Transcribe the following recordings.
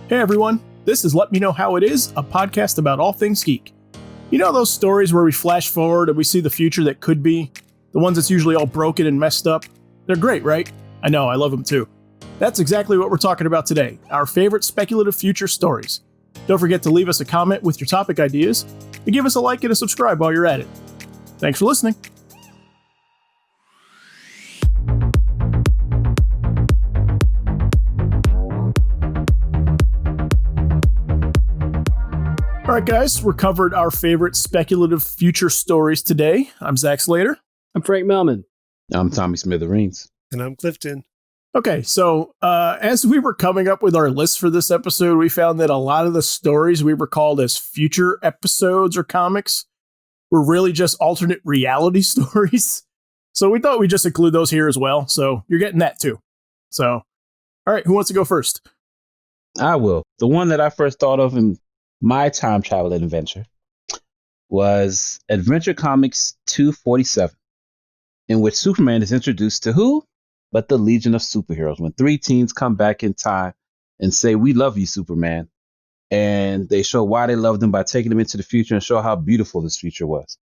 Hey everyone, this is Let Me Know How It Is, a podcast about all things geek. You know those stories where we flash forward and we see the future that could be? The ones that's usually all broken and messed up? They're great, right? I know, I love them too. That's exactly what we're talking about today, our favorite speculative future stories. Don't forget to leave us a comment with your topic ideas, and give us a like and a subscribe while you're at it. Thanks for listening. All right, guys, we're covered our favorite speculative future stories today. I'm Zach Slater. I'm Frank Melman. I'm Tommy Smithereens. And I'm Clifton. Okay, so as we were coming up with our list for this episode, we found that a lot of the stories we recalled as future episodes or comics were really just alternate reality stories. So we thought we'd just include those here as well. So you're getting that too. So, all right, who wants to go first? I will. The one that I first thought of in my time travel adventure was Adventure Comics 247, in which Superman is introduced to who? But the Legion of Superheroes, when three teens come back in time and say, "We love you, Superman." And they show why they loved him by taking him into the future and show how beautiful this future was.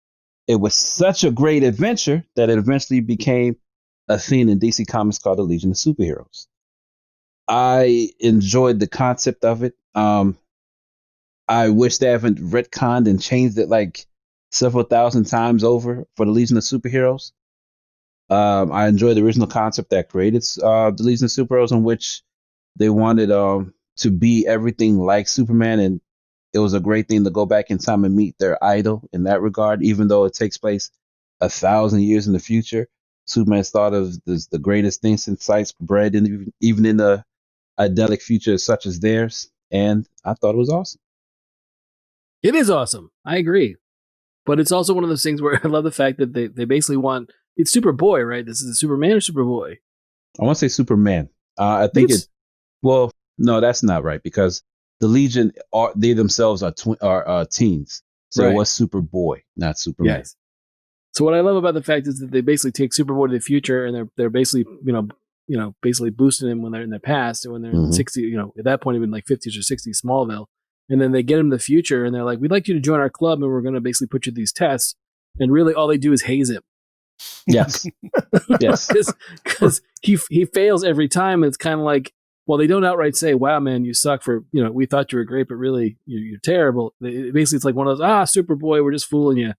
It was such a great adventure that it eventually became a thing in DC Comics called the Legion of Superheroes. I enjoyed the concept of it. I wish they haven't retconned and changed it like several thousand times over for the Legion of Superheroes. I enjoyed the original concept that created the Legion of Superheroes, in which they wanted to be everything like Superman, and it was a great thing to go back in time and meet their idol in that regard, even though it takes place 1,000 years in the future. Superman's thought of the greatest thing since sliced bread, and even in the idyllic future such as theirs, and I thought it was awesome. It is awesome. I agree. But it's also one of those things where I love the fact that they basically want, it's Superboy, right? This is Superman or Superboy? I want to say Superman. I think well, no, that's not right, because the Legion, they themselves are teens. So right. It was Superboy, not Superman. Yes. So what I love about the fact is that they basically take Superboy to the future, and they're basically, basically boosting him when they're in their past, and when they're in 60, at that point, even like 50s or 60s Smallville. And then they get him to the future, and they're like, "We'd like you to join our club, and we're going to basically put you through these tests." And really, all they do is haze him. Yes, yes, because he fails every time. And it's kind of like, well, they don't outright say, "Wow, man, you suck for we thought you were great, but really you're terrible." Basically, it's like one of those, Superboy, we're just fooling you.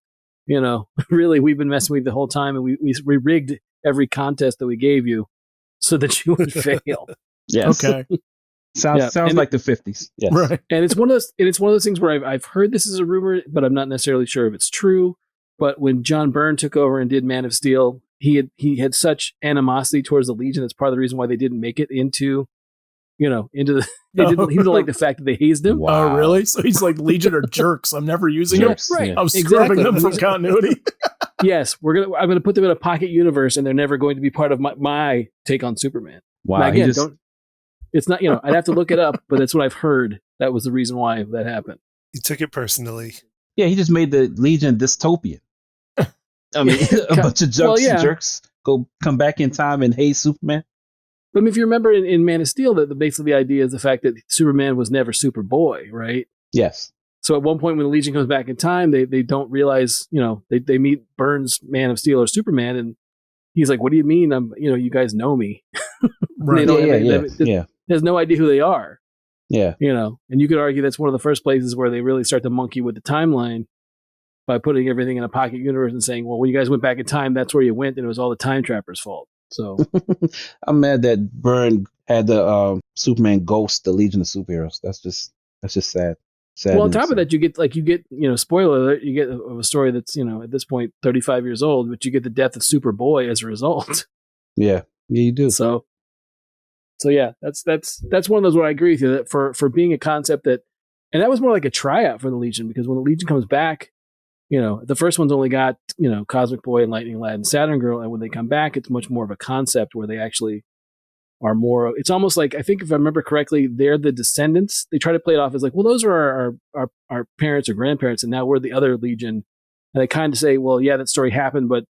Really, we've been messing with you the whole time, and we rigged every contest that we gave you so that you would fail. Yes. Okay. Sounds like the 50s. Yes. Right. And it's one of those things where I've heard this is a rumor, but I'm not necessarily sure if it's true. But when John Byrne took over and did Man of Steel, he had such animosity towards the Legion. That's part of the reason why they didn't make it into the. He didn't like the fact that they hazed him. Wow. Oh, really? So he's like, Legion are jerks. I'm never using them. Right. Yeah. I'm scrubbing them from continuity. Yes, I'm gonna put them in a pocket universe, and they're never going to be part of my take on Superman. Wow. Now, again, it's not, I'd have to look it up, but that's what I've heard. That was the reason why that happened. He took it personally. Yeah, he just made the Legion dystopian. I mean, a bunch of jerks come back in time and hate Superman. But if you remember in Man of Steel, that basically the idea is the fact that Superman was never Superboy, right? Yes. So at one point when the Legion comes back in time, they don't realize, they meet Byrne's Man of Steel or Superman, and he's like, "What do you mean? You guys know me." Right. They has no idea who they are. Yeah. And you could argue that's one of the first places where they really start to monkey with the timeline by putting everything in a pocket universe and saying, well, when you guys went back in time, that's where you went, and it was all the time trappers' fault. So I'm mad that Byrne had the Superman ghost the Legion of Superheroes. That's just sad. Well, on top of that, you get spoiler alert, you get a story that's at this point 35 years old, but you get the death of Superboy as a result. Yeah, you do. So yeah, that's one of those where I agree with you that for being a concept that, and that was more like a tryout for the Legion, because when the Legion comes back, the first one's only got Cosmic Boy and Lightning Lad and Saturn Girl, and when they come back, it's much more of a concept where they actually are more. It's almost like, I think if I remember correctly, they're the descendants. They try to play it off as like, well, those are our parents or grandparents, and now we're the other Legion, and they kind of say, well, yeah, that story happened, but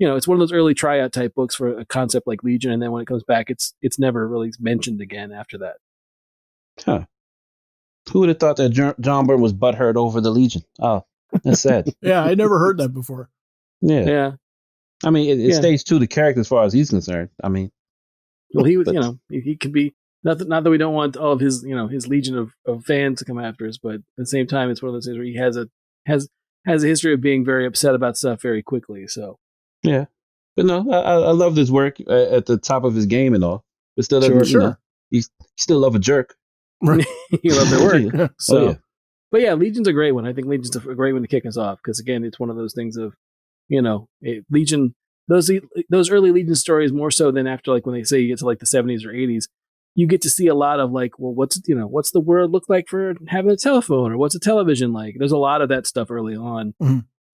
it's one of those early tryout type books for a concept like Legion, and then when it comes back, it's never really mentioned again after that. Huh. Who would have thought that John Byrne was butthurt over the Legion? Oh, that's sad. Yeah, I never heard that before. Yeah. Yeah. I mean, it Yeah. stays true to character as far as he's concerned. I mean, Well, he was, but- he could be not that we don't want all of his, his legion of fans to come after us, but at the same time, it's one of those things where he has a history of being very upset about stuff very quickly. So yeah. But no, I love his work at the top of his game and all. But still, doesn't, Sure. You still love a jerk. he loved their work. So, Oh, yeah. But yeah, Legion's a great one. I think Legion's a great one to kick us off because again, it's one of those things of, Legion. Those early Legion stories more so than after like when they say you get to like the 70s or 80s, you get to see a lot of like, well, what's the world look like for having a telephone or what's a television like? There's a lot of that stuff early on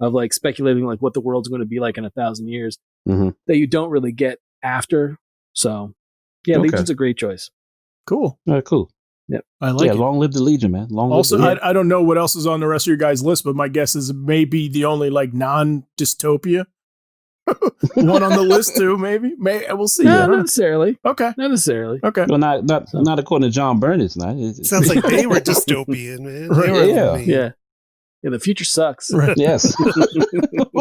of like speculating like what the world's going to be like in 1,000 years that you don't really get after. So yeah, Okay. Legion's a great choice. Cool. All right, cool. Yep. I like it. Long live the Legion, man. Long live Also, the Legion. I don't know what else is on the rest of your guys' list, but my guess is maybe the only like non-dystopia one on the list too. Maybe we'll see. Not necessarily. Okay. Not necessarily. Okay. Well, not according to John Byrne. It's not. Sounds like they were dystopian, man. They were Yeah. living. Yeah. Yeah. The future sucks. Right. Yes.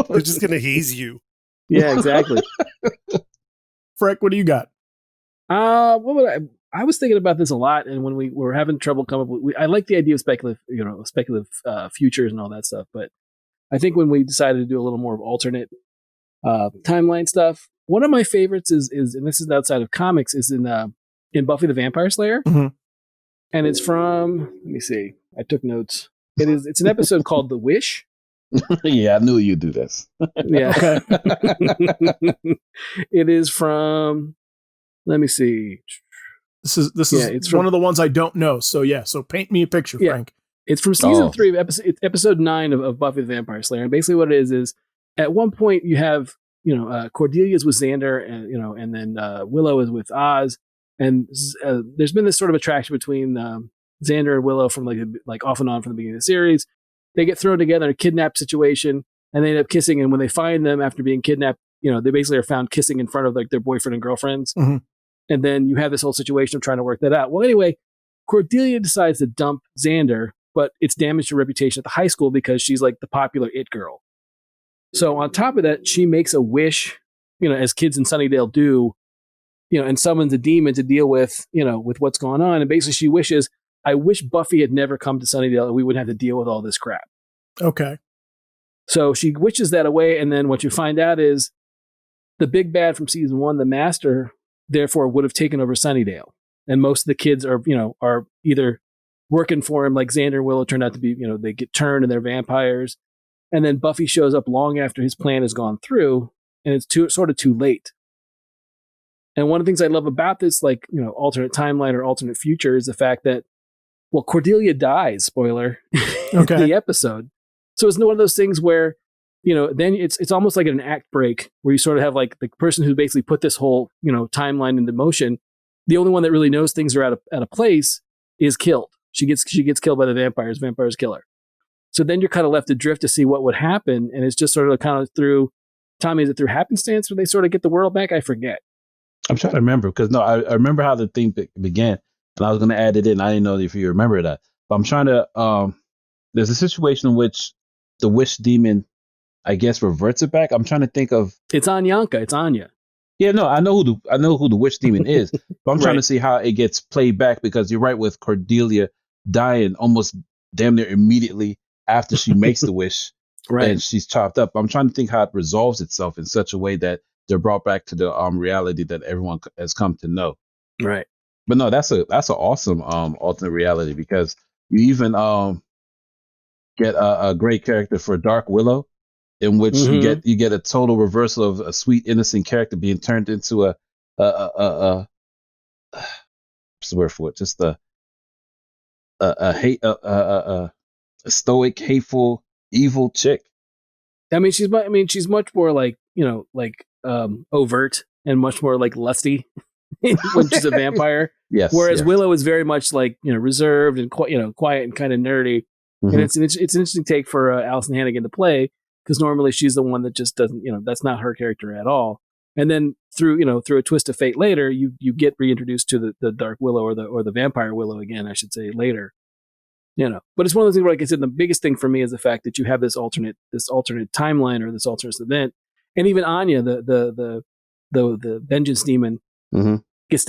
They're just gonna haze you. Yeah, exactly. Frank, what do you got? What would I was thinking about this a lot, and when we were having trouble coming up with, I like the idea of speculative futures and all that stuff, but I think when we decided to do a little more of alternate timeline stuff, one of my favorites is, and this is outside of comics, is in Buffy the Vampire Slayer, Mhm. and it's from. Let me see. I took notes. It's an episode called The Wish. Yeah, I knew you'd do this. Yeah. Okay. It is from. Let me see. This is it's one from- of the ones I don't know. So so paint me a picture, Yeah. Frank. It's from season Oh. 3 of episode 9 of Buffy the Vampire Slayer. And basically what it is at one point you have, Cordelia's with Xander and then Willow is with Oz. And there's been this sort of attraction between Xander and Willow from like off and on from the beginning of the series. They get thrown together in a kidnap situation and they end up kissing. And when they find them after being kidnapped, they basically are found kissing in front of like their boyfriend and girlfriends. Mhm. And then you have this whole situation of trying to work that out. Well, anyway, Cordelia decides to dump Xander, but it's damaged her reputation at the high school because she's like the popular it girl. So on top of that, she makes a wish, as kids in Sunnydale do, and summons a demon to deal with, with what's going on. And basically she wishes, I wish Buffy had never come to Sunnydale and we wouldn't have to deal with all this crap. Okay. So she wishes that away. And then what you find out is the big bad from season 1, the Master, therefore would have taken over Sunnydale. And most of the kids are either working for him, like Xander and Willow turned out to be, they get turned and they're vampires. And then Buffy shows up long after his plan has gone through, and it's sort of too late. And one of the things I love about this, alternate timeline or alternate future is the fact that, well, Cordelia dies, spoiler, Okay. in the episode. So it's one of those things where, then it's almost like an act break where you sort of have like the person who basically put this whole, timeline into motion. The only one that really knows things are out of place is killed. She gets killed by the vampires. Vampires kill her. So then you're kind of left adrift to see what would happen. And it's just sort of kind of through, Tommy, is it through happenstance where they sort of get the world back? I forget. I'm trying to remember because I remember how the thing began, and I was going to add it in. I didn't know if you remember that, but I'm trying to. There's a situation in which the wish demon, I guess, reverts it back. I'm trying to think of. It's Anyanka. It's Anya. Yeah, no, I know who the wish demon is, but I'm trying Right. to see how it gets played back because you're right with Cordelia dying almost damn near immediately after she makes the wish Right. and she's chopped up. I'm trying to think how it resolves itself in such a way that they're brought back to the reality that everyone has come to know. Right. But no, that's an awesome alternate reality because you even get a great character for Dark Willow, in which Mhm. you get a total reversal of a sweet innocent character being turned into a what's the word for it? Just a stoic, hateful, evil chick. I mean, she's much more like, overt and much more like lusty when she's a vampire. Yes. Whereas yes. Willow is very much like, reserved and quiet and kind of nerdy. Mhm. And it's an interesting take for Alison Hannigan to play because normally she's the one that just doesn't, that's not her character at all. And then through a twist of fate later, you get reintroduced to the Dark Willow or the Vampire Willow again, I should say, later. But it's one of those things where, like I said, the biggest thing for me is the fact that you have this alternate timeline or this alternate event, and even Anya, the vengeance demon, Mm-hmm. gets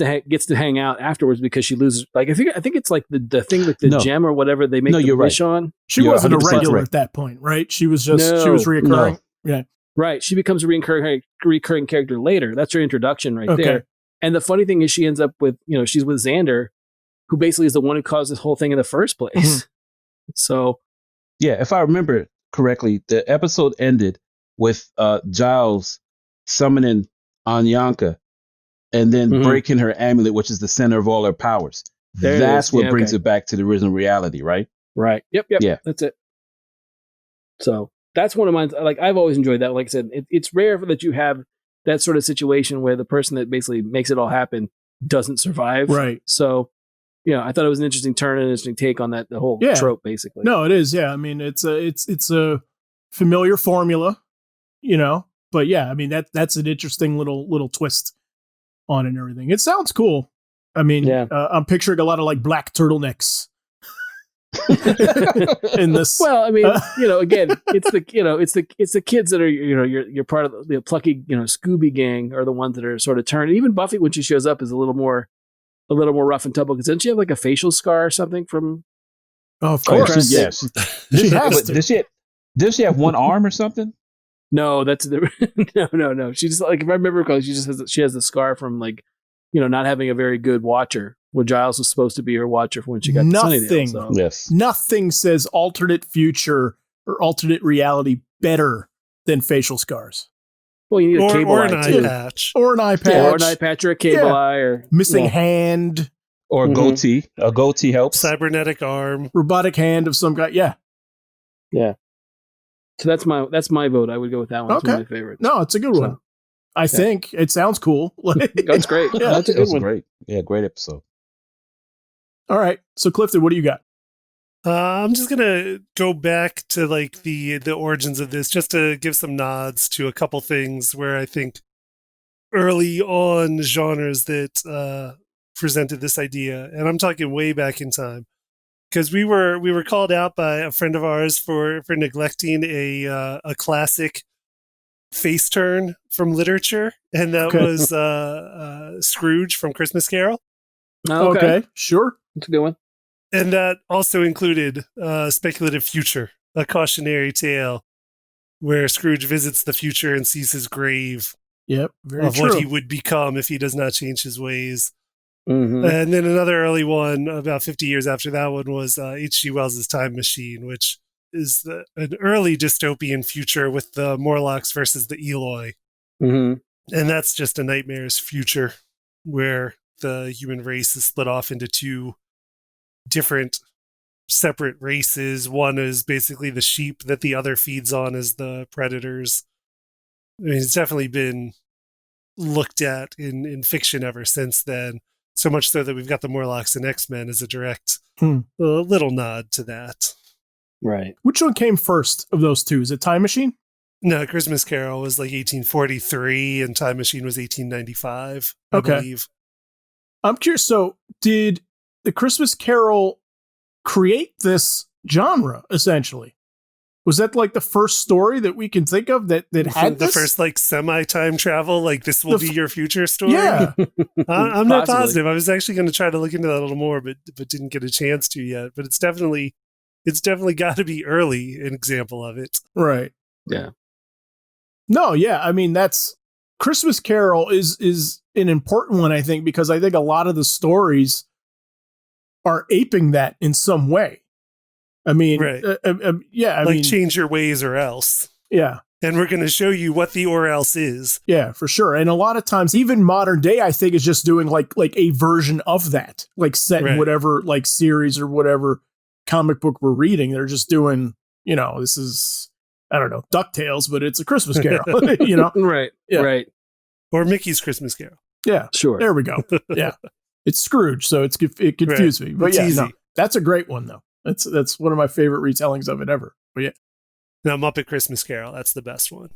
to hang out afterwards because she loses. Like I think it's like the thing with the No. gem or whatever they make the you're wish right. on. She You're wasn't a 100% regular right. at that point, right? She was just No, she was reoccurring. Yeah. Right. She becomes a recurring character later. That's her introduction right Okay. there. And the funny thing is she ends up with, she's with Xander, who basically is the one who caused this whole thing in the first place. Mhm. So, Yeah, if I remember correctly, the episode ended with Giles summoning Anyanka and then Mhm. breaking her amulet, which is the center of all her powers. There it That's is. what Yeah, brings okay. it back to the original reality, right? right. Yep. Yeah. That's it. So that's one of mine. Like I've always enjoyed that. Like I said, it's rare that you have that sort of situation where the person that basically makes it all happen doesn't survive. Right. So, I thought it was an interesting turn and an interesting take on the whole Yeah. trope, basically. No, it is. Yeah. I mean, it's a familiar formula, but yeah, I mean, that's an interesting little twist on it and everything. It sounds cool. I mean, Yeah. I'm picturing a lot of like black turtlenecks in this. Well, I mean, again, it's the kids that are, you're part of the plucky, Scooby gang are the ones that are sort of turned. Even Buffy, when she shows up, is a little more rough and tumble. Because doesn't she have like a facial scar or something from? Oh, of Oh, course. yes. She has to. Did she have one arm or something? No, that's no. She just, like, if I remember correctly, she has the scar from, like, not having a very good watcher. When Giles was supposed to be her watcher for when she got to Sunnydale. So. Yes. Nothing says alternate future or alternate reality better than facial scars. Well, you need a cable or eye an eye too. patch. Or an eye patch. Yeah, or an eye patch or a cable Yeah. eye or Missing yeah. hand. Or a Mhm. goatee. A goatee helps. Cybernetic arm. Robotic hand of some guy. Yeah. Yeah. So that's my vote. I would go with that one. It's one of my favorites. No, it's a good one. So, I think it sounds cool. that's great. Yeah. That's a It good was one. great. Yeah, great episode. All right. So Clifton, what do you got? I'm just gonna go back to like the origins of this, just to give some nods to a couple things where I think early on genres that presented this idea, and I'm talking way back in time, because we were called out by a friend of ours for neglecting a classic face turn from literature, and that Okay. was Scrooge from Christmas Carol. Oh, okay. Sure. That's a good one. And that also included Speculative Future, a cautionary tale where Scrooge visits the future and sees his grave Yep. Very of true. what he would become if he does not change his ways. Mm-hmm. And then another early one, about 50 years after that one, was H.G. Wells' Time Machine, which is an early dystopian future with the Morlocks versus the Eloi. Mm-hmm. And that's just a nightmare's future where the human race is split off into two different separate races. One is basically the sheep that the other feeds on as the predators. I mean, it's definitely been looked at in fiction ever since then. So much so that we've got the Morlocks and X-Men as a direct little nod to that. Right. Which one came first of those two? Is it Time Machine? No, Christmas Carol was like 1843 and Time Machine was 1895, I Okay. believe. I'm curious. So, did the Christmas Carol create this genre, essentially? Was that like the first story that we can think of that had The this? first like semi-time travel, like this will be your future story? Yeah. I'm not Possibly. positive. I was actually going to try to look into that a little more, but didn't get a chance to yet. But it's definitely got to be early an example of it. Right. Yeah. No, yeah. I mean, that's Christmas Carol is an important one, I think, because I think a lot of the stories are aping that in some way. I mean, Right. yeah. I like mean, change your ways or else. yeah. And we're going to show you what the or else is. Yeah, for sure. And a lot of times, even modern day, I think is just doing like a version of that, like set in Right. whatever like series or whatever comic book we're reading. They're just doing, this is, I don't know, DuckTales, but it's a Christmas Carol, Right. Yeah. Right. Or Mickey's Christmas Carol. Yeah, Sure. there we go. Yeah, it's Scrooge, so it confused me. But It's yeah, easy. no, that's a great one though. That's one of my favorite retellings of it ever. But yeah. Now, Muppet Christmas Carol, that's the best one.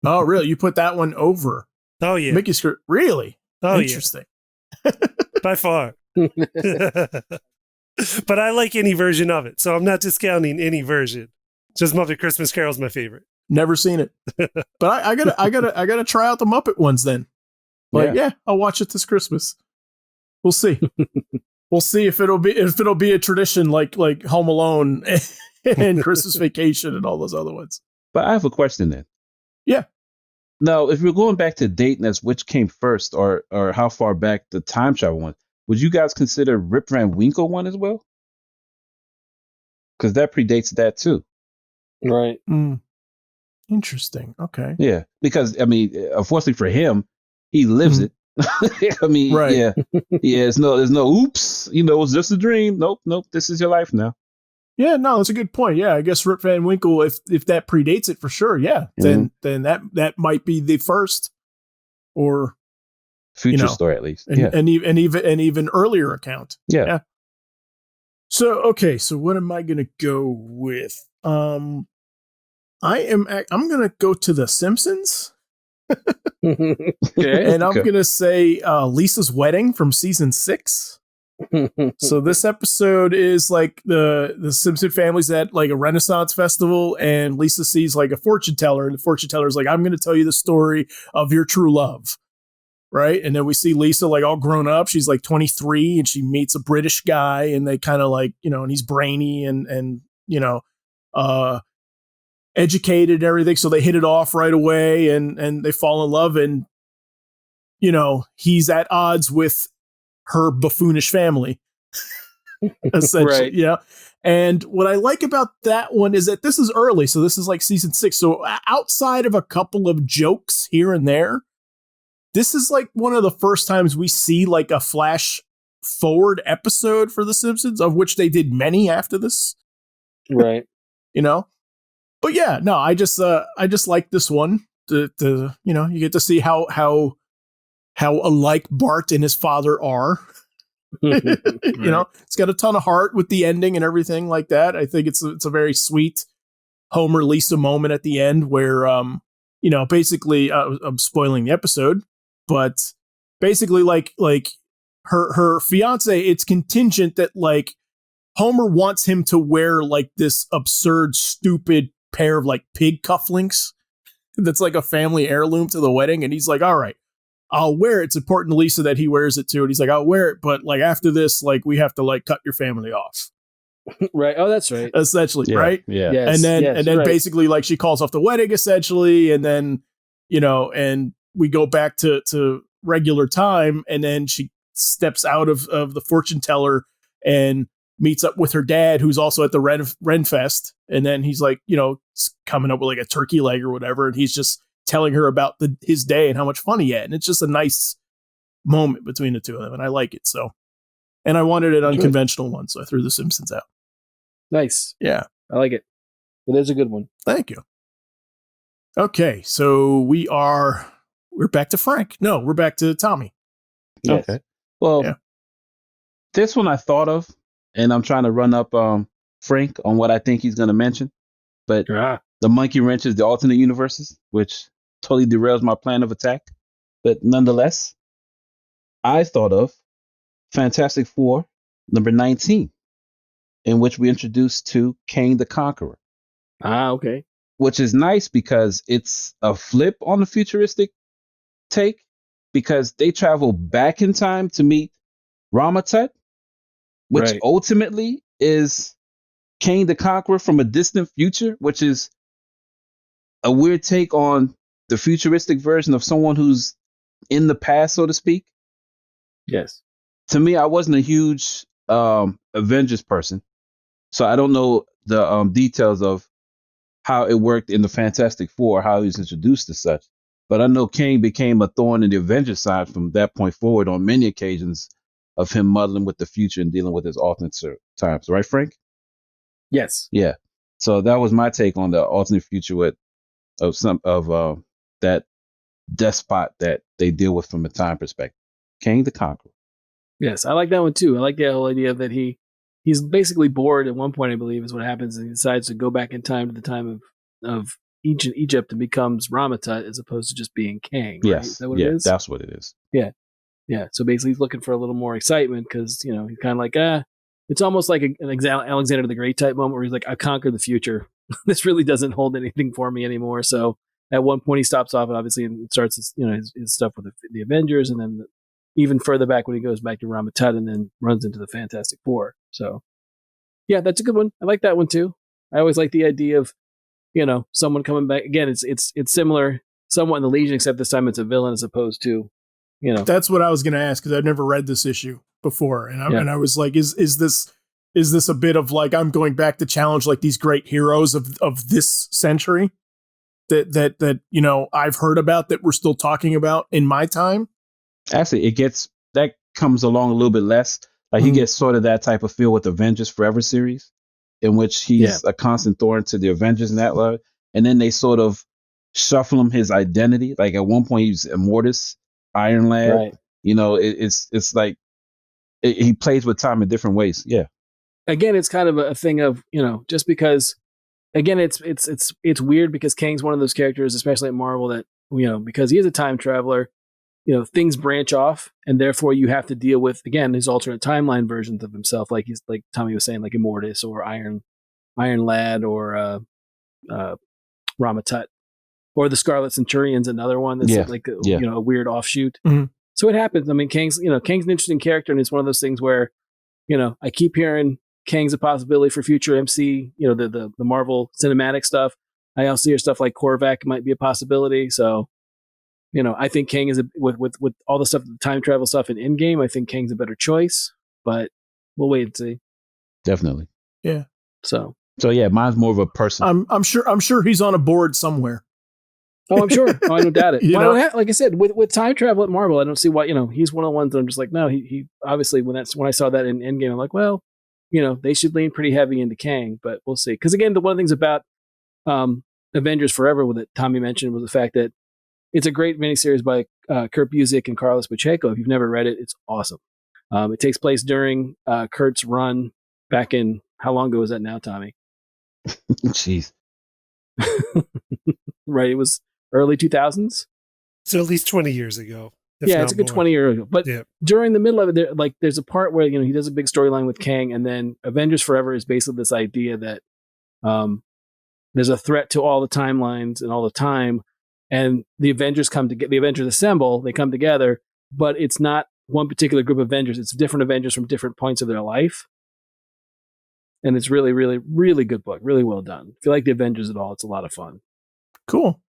Oh, really? You put that one over Oh, yeah. Mickey Scrooge? Really? Oh, Interesting. yeah. By far. But I like any version of it, so I'm not discounting any version. Just Muppet Christmas Carol's my favorite. Never seen it, but I gotta try out the Muppet ones then. Like, yeah, I'll watch it this Christmas. We'll see. We'll see if it'll be a tradition like Home Alone and Christmas Vacation and all those other ones. But I have a question then. Yeah. Now, if we're going back to dating as which came first, or how far back the time travel one, would you guys consider Rip Van Winkle one as well? Because that predates that too. Right. Interesting. Okay. Yeah, because I mean, unfortunately for him, he lives it. I mean, right. Yeah. There's no oops. You know, it's just a dream. Nope. This is your life now. Yeah, no, that's a good point. Yeah, I guess Rip Van Winkle, if that predates it for sure, yeah, then that might be the first or future story at least. And even earlier account. Yeah. So what am I gonna go with? I'm gonna go to The Simpsons. Okay. And I'm gonna say Lisa's Wedding from season 6. So this episode is like the Simpson family's at like a Renaissance festival, and Lisa sees like a fortune teller, and the fortune teller is like, I'm going to tell you the story of your true love. Right. And then we see Lisa like all grown up. She's like 23 and she meets a British guy, and they kind of like, and he's brainy and educated and everything. So they hit it off right away and they fall in love, and, he's at odds with her buffoonish family, essentially. Right. Yeah. And what I like about that one is that this is early. So this is like season 6. So outside of a couple of jokes here and there, this is like one of the first times we see like a flash forward episode for The Simpsons, of which they did many after this. Right. But yeah, no, I just like this one. You get to see how alike Bart and his father are. It's got a ton of heart with the ending and everything like that. I think it's a very sweet Homer Lisa moment at the end where, basically, I'm spoiling the episode, but basically like her fiance, it's contingent that like Homer wants him to wear like this absurd, stupid pair of like pig cufflinks that's like a family heirloom to the wedding. And he's like, all right, I'll wear it. It's important to Lisa that he wears it too. And he's like, I'll wear it, but like after this, like we have to like cut your family off. Right. Oh, that's right. Essentially, right? Yeah. Yes, and then basically like she calls off the wedding essentially, and then and we go back to regular time, and then she steps out of the fortune teller and meets up with her dad, who's also at the Ren Fest, and then he's like, coming up with like a turkey leg or whatever, and he's just telling her about his day and how much fun he had. And it's just a nice moment between the two of them. And I like it. So, and I wanted an unconventional one. So I threw The Simpsons out. Nice. Yeah. I like it. It is a good one. Thank you. Okay. So we're back to Frank. No, we're back to Tommy. Yes. Okay. Well, This one I thought of, and I'm trying to run up Frank on what I think he's going to mention. But the monkey wrench is the alternate universes, which totally derails my plan of attack. But nonetheless, I thought of Fantastic Four number 19, in which we introduced to Kang the Conqueror. Okay. Which is nice because it's a flip on the futuristic take, because they travel back in time to meet Ramatut, which ultimately is Kang the Conqueror from a distant future, which is a weird take on the futuristic version of someone who's in the past, so to speak. Yes. To me, I wasn't a huge Avengers person, so I don't know the details of how it worked in the Fantastic Four, how he was introduced as such. But I know Kang became a thorn in the Avengers side from that point forward on many occasions of him muddling with the future and dealing with his alternate times. Right, Frank? Yes. Yeah. So that was my take on the alternate future of that despot that they deal with from a time perspective. Kang the Conqueror. Yes, I like that one too. I like the whole idea that he's basically bored at one point, I believe, is what happens, and he decides to go back in time to the time of ancient Egypt and becomes Ramatut as opposed to just being Kang. Right? Yes. Is that what it is? That's what it is. Yeah. Yeah. So basically he's looking for a little more excitement because, he's kind of like, it's almost like an Alexander the Great type moment where he's like, I conquered the future. This really doesn't hold anything for me anymore. So at one point he stops off, obviously, and starts his stuff with the Avengers, and then even further back when he goes back to Ramatut and then runs into the Fantastic Four. So yeah, that's a good one. I like that one too. I always like the idea of, someone coming back. Again, it's similar somewhat in the Legion, except this time it's a villain as opposed to, That's what I was going to ask, because I've never read this issue before, and I was like, is this a bit of like, I'm going back to challenge like these great heroes of this century that I've heard about, that we're still talking about in my time? Actually, that comes along a little bit less. Like he gets sort of that type of feel with the Avengers Forever series, in which he's a constant thorn to the Avengers in that love. And then they sort of shuffle him his identity. Like at one point he's Immortus, Iron Lad. Right. It's like he plays with time in different ways. Yeah. Again, it's kind of a thing of, just because, again, it's weird because Kang's one of those characters, especially at Marvel, that, because he is a time traveler, things branch off, and therefore you have to deal with, again, his alternate timeline versions of himself, like he's like Tommy was saying, like Immortus or Iron Lad or Ramatut, or the Scarlet Centurion's another one that's a weird offshoot. Mm-hmm. So it happens. I mean, Kang's an interesting character, and it's one of those things where, I keep hearing Kang's a possibility for future MC, the Marvel cinematic stuff. I also hear stuff like Korvac might be a possibility. So, I think Kang is with all the stuff, the time travel stuff in Endgame. I think Kang's a better choice, but we'll wait and see. Definitely. Yeah. So yeah, mine's more of a person. I'm sure he's on a board somewhere. Oh, I'm sure. Oh, I don't doubt it. Like I said, with time travel at Marvel, I don't see why. He's one of the ones that I'm just like, no. He obviously when I saw that in Endgame, I'm like, well, they should lean pretty heavy into Kang, but we'll see. Because again, one of the things about Avengers Forever that Tommy mentioned was the fact that it's a great miniseries by Kurt Busiek and Carlos Pacheco. If you've never read it, it's awesome. It takes place during Kurt's run back in, how long ago was that now, Tommy? Jeez. Right, it was early 2000s. So at least 20 years ago. Yeah, it's a good 20 years ago. But during the middle of it, there's a part where he does a big storyline with Kang, and then Avengers Forever is basically this idea that there's a threat to all the timelines and all the time, and the Avengers the Avengers assemble, they come together, but it's not one particular group of Avengers. It's different Avengers from different points of their life. And it's really, really, really good book. Really well done. If you like the Avengers at all, it's a lot of fun. Cool.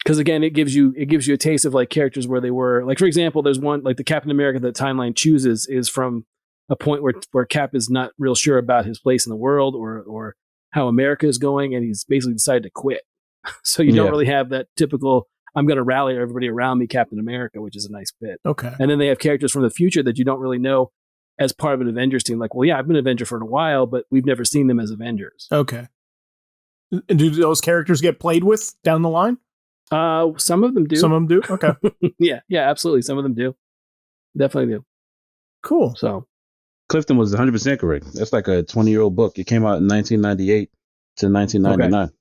Because again, it gives you a taste of like characters where they were. Like, for example, there's one, like the Captain America that timeline chooses is from a point where Cap is not real sure about his place in the world or how America is going, and he's basically decided to quit. So you don't really have that typical, I'm going to rally everybody around me, Captain America, which is a nice bit. Okay. And then they have characters from the future that you don't really know as part of an Avengers team. Like, well, yeah, I've been an Avenger for a while, but we've never seen them as Avengers. Okay. And do those characters get played with down the line? Some of them do. Some of them do? Okay. Yeah, absolutely. Some of them do. Definitely do. Cool. So Clifton was 100% correct. That's like a 20-year-old book. It came out in 1998 to 1999. Okay.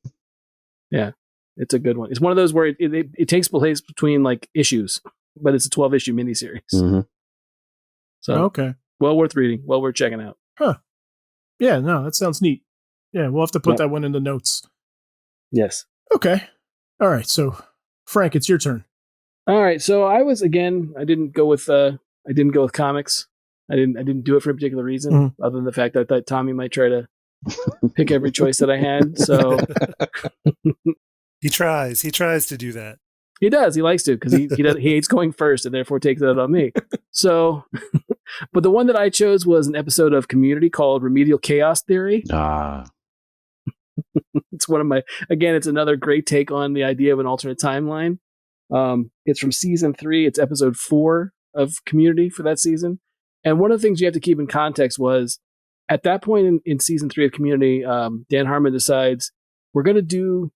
Yeah, it's a good one. It's one of those where it takes place between like issues, but it's a 12-issue miniseries. Mm-hmm. So okay. Well worth reading. Well worth checking out. Huh. Yeah, no, that sounds neat. Yeah, we'll have to put that one in the notes. Yes. Okay. All right. So, Frank, it's your turn. All right. So I didn't go with comics. I didn't do it for a particular reason, other than the fact that I thought Tommy might try to pick every choice that I had. So he tries to do that. He does. He likes to, because he hates going first and therefore takes it out on me. So, but the one that I chose was an episode of Community called Remedial Chaos Theory. It's one of my, again, it's another great take on the idea of an alternate timeline. It's from season 3. It's episode 4 of Community for that season. And one of the things you have to keep in context was at that point in season 3 of Community, Dan Harmon decides we're going to do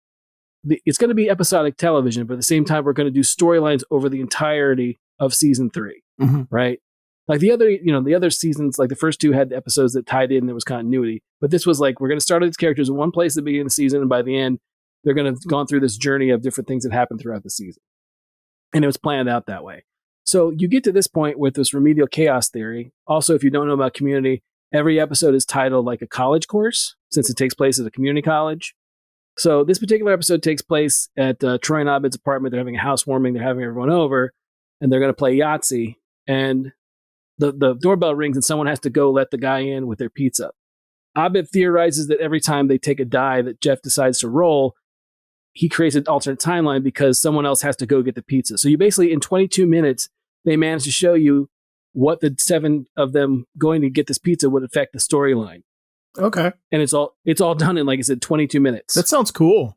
it's going to be episodic television, but at the same time, we're going to do storylines over the entirety of season 3, right? Like the other seasons, like the first 2 had episodes that tied in, there was continuity. But this was like, we're going to start these characters in one place at the beginning of the season, and by the end, they're going to have gone through this journey of different things that happened throughout the season. And it was planned out that way. So you get to this point with this remedial chaos theory. Also, if you don't know about Community, every episode is titled like a college course since it takes place at a community college. So this particular episode takes place at Troy and Abed's apartment. They're having a housewarming. They're having everyone over, and they're going to play Yahtzee. And the doorbell rings, and someone has to go let the guy in with their pizza. Abed theorizes that every time they take a die that Jeff decides to roll, he creates an alternate timeline because someone else has to go get the pizza. So you basically, in 22 minutes, they manage to show you what the 7 of them going to get this pizza would affect the storyline. Okay. And it's all done in, like I said, 22 minutes. That sounds cool.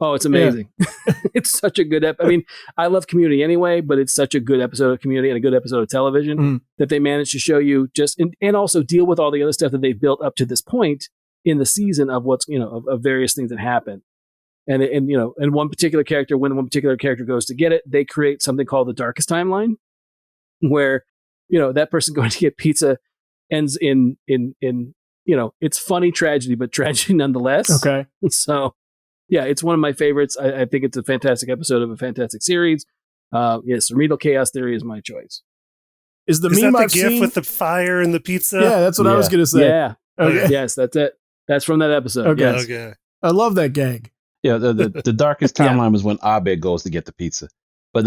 Oh, it's amazing. Yeah. It's such a good I mean, I love Community anyway, but it's such a good episode of Community and a good episode of television that they managed to show you just and also deal with all the other stuff that they've built up to this point in the season of what's, of various things that happen. And one particular character, when one particular character goes to get it, they create something called the darkest timeline, where, that person going to get pizza ends in it's funny tragedy, but tragedy nonetheless. Okay. So, yeah, it's one of my favorites. I think it's a fantastic episode of a fantastic series. Yes, Remedial Chaos Theory is my choice. Is the meme that the I've GIF seen with the fire and the pizza? Yeah, that's what I was going to say. Yeah. Okay. Yes, that's it. That's from that episode. Okay. Yes. Okay. I love that gag. Yeah, the darkest timeline was when Abed goes to get the pizza. But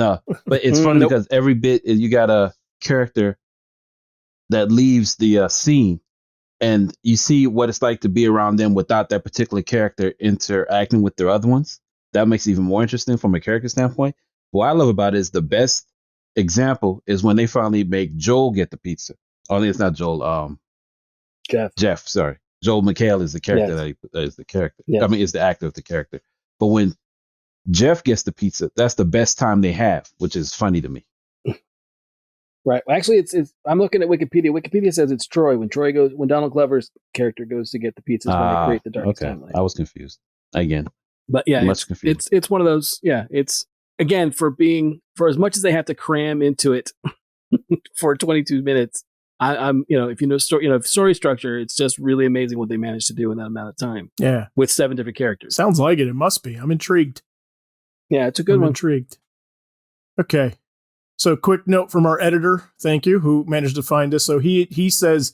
it's funny because every bit you got a character that leaves the scene, and you see what it's like to be around them without that particular character interacting with their other ones. That makes it even more interesting from a character standpoint. What I love about it is the best example is when they finally make Joel get the pizza. Oh, it's not Joel. Jeff. Sorry, Joel McHale is the character that is the character. Yes. I mean, is the actor of the character. But when Jeff gets the pizza, that's the best time they have, which is funny to me. Right. Well, actually, it's. I'm looking at Wikipedia. Wikipedia says it's Troy. When Donald Glover's character goes to get the pizza, when they create the dark timeline. I was confused again. But yeah, confused. It's one of those. Yeah, it's again for as much as they have to cram into it for 22 minutes. I'm if you know story structure, it's just really amazing what they managed to do in that amount of time. Yeah, with 7 different characters. Sounds like it. It must be. I'm intrigued. Yeah, it's a good one. Intrigued. Okay. So quick note from our editor, thank you, who managed to find this. So he says,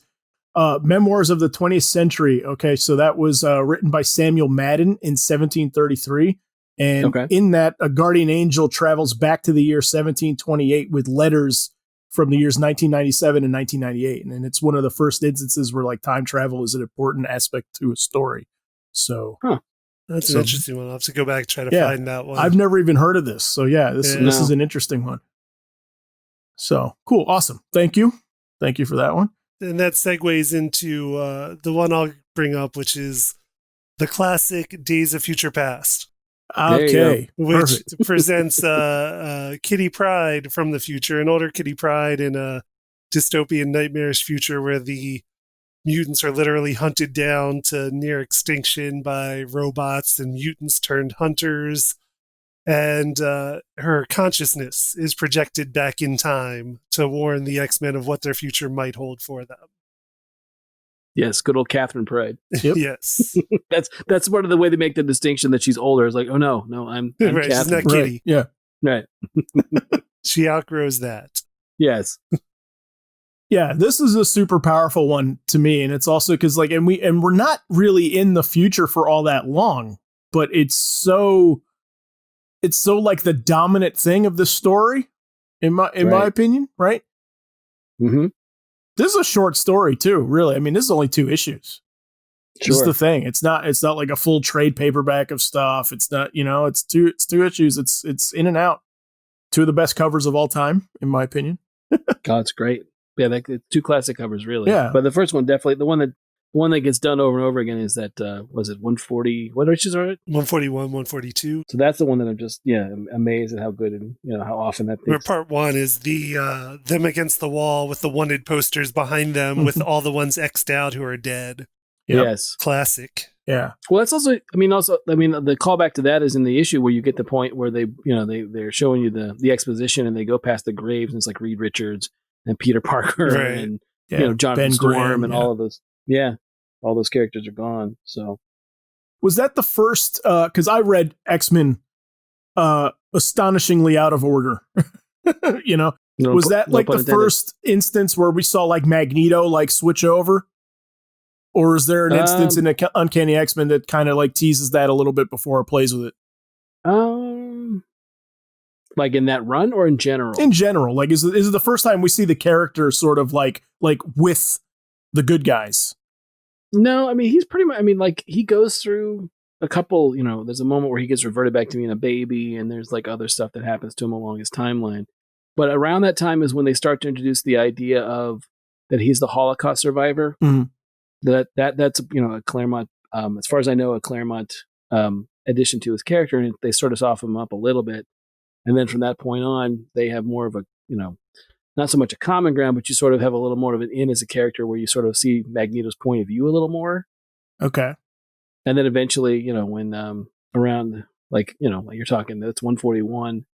Memoirs of the 20th Century. Okay, so that was written by Samuel Madden in 1733. And in that, a guardian angel travels back to the year 1728 with letters from the years 1997 and 1998. And it's one of the first instances where like time travel is an important aspect to a story. So that's an interesting one. I'll have to go back and try to find that one. I've never even heard of this. So this is an interesting one. So cool. Awesome. Thank you. Thank you for that one. And that segues into the one I'll bring up, which is the classic Days of Future Past. Okay. Which presents Kitty Pryde from the future, an older Kitty Pryde in a dystopian, nightmarish future where the mutants are literally hunted down to near extinction by robots and mutants turned hunters. And her consciousness is projected back in time to warn the X-Men of what their future might hold for them. Yes, good old Catherine Pryde. Yep. Yes. That's part of the way they make the distinction that she's older. It's like, oh no, I'm right, Catherine. she's not Kitty. Right. Yeah. Right. She outgrows that. Yes. Yeah, this is a super powerful one to me, and it's also because we're not really in the future for all that long, but it's so like the dominant thing of the story, in my opinion, right? Mm-hmm. This is a short story too, really. I mean, this is only 2 issues. Sure. That's the thing. It's not like a full trade paperback of stuff. It's not, it's 2 issues. It's in and out. 2 of the best covers of all time, in my opinion. God, it's great. Yeah, 2 classic covers, really. Yeah. But the first one, definitely, the one that gets done over and over again is that, was it 140? What issues are it? 141, 142. So that's the one that I'm just, amazed at how good and, how often that Where part 1 is the them against the wall with the wanted posters behind them with all the ones X'd out who are dead. Yep. Yes. Yeah. Well, that's also, the callback to that is in the issue where you get the point where they're showing you the exposition and they go past the graves and it's like Reed Richards and Peter Parker and Jonathan Ben Storm Grimm, and all of those. Yeah. All those characters are gone. So was that the first, because I read X-Men astonishingly out of order. Was that like the first instance where we saw like Magneto like switch over? Or is there an instance in Uncanny X-Men that kind of like teases that a little bit before it plays with it? Like in that run or in general? In general, like is it the first time we see the character sort of like with the good guys? No, I mean he's pretty much. I mean, like he goes through a couple. You know, there's a moment where he gets reverted back to being a baby, and there's like other stuff that happens to him along his timeline. But around that time is when they start to introduce the idea of that he's the Holocaust survivor. Mm-hmm. That's a Claremont, as far as I know, a Claremont addition to his character, and they sort of soften him up a little bit. And then from that point on, they have more of a, not so much a common ground, but you sort of have a little more of an in as a character where you sort of see Magneto's point of view a little more. Okay. And then eventually, when around like you're talking, that's 141.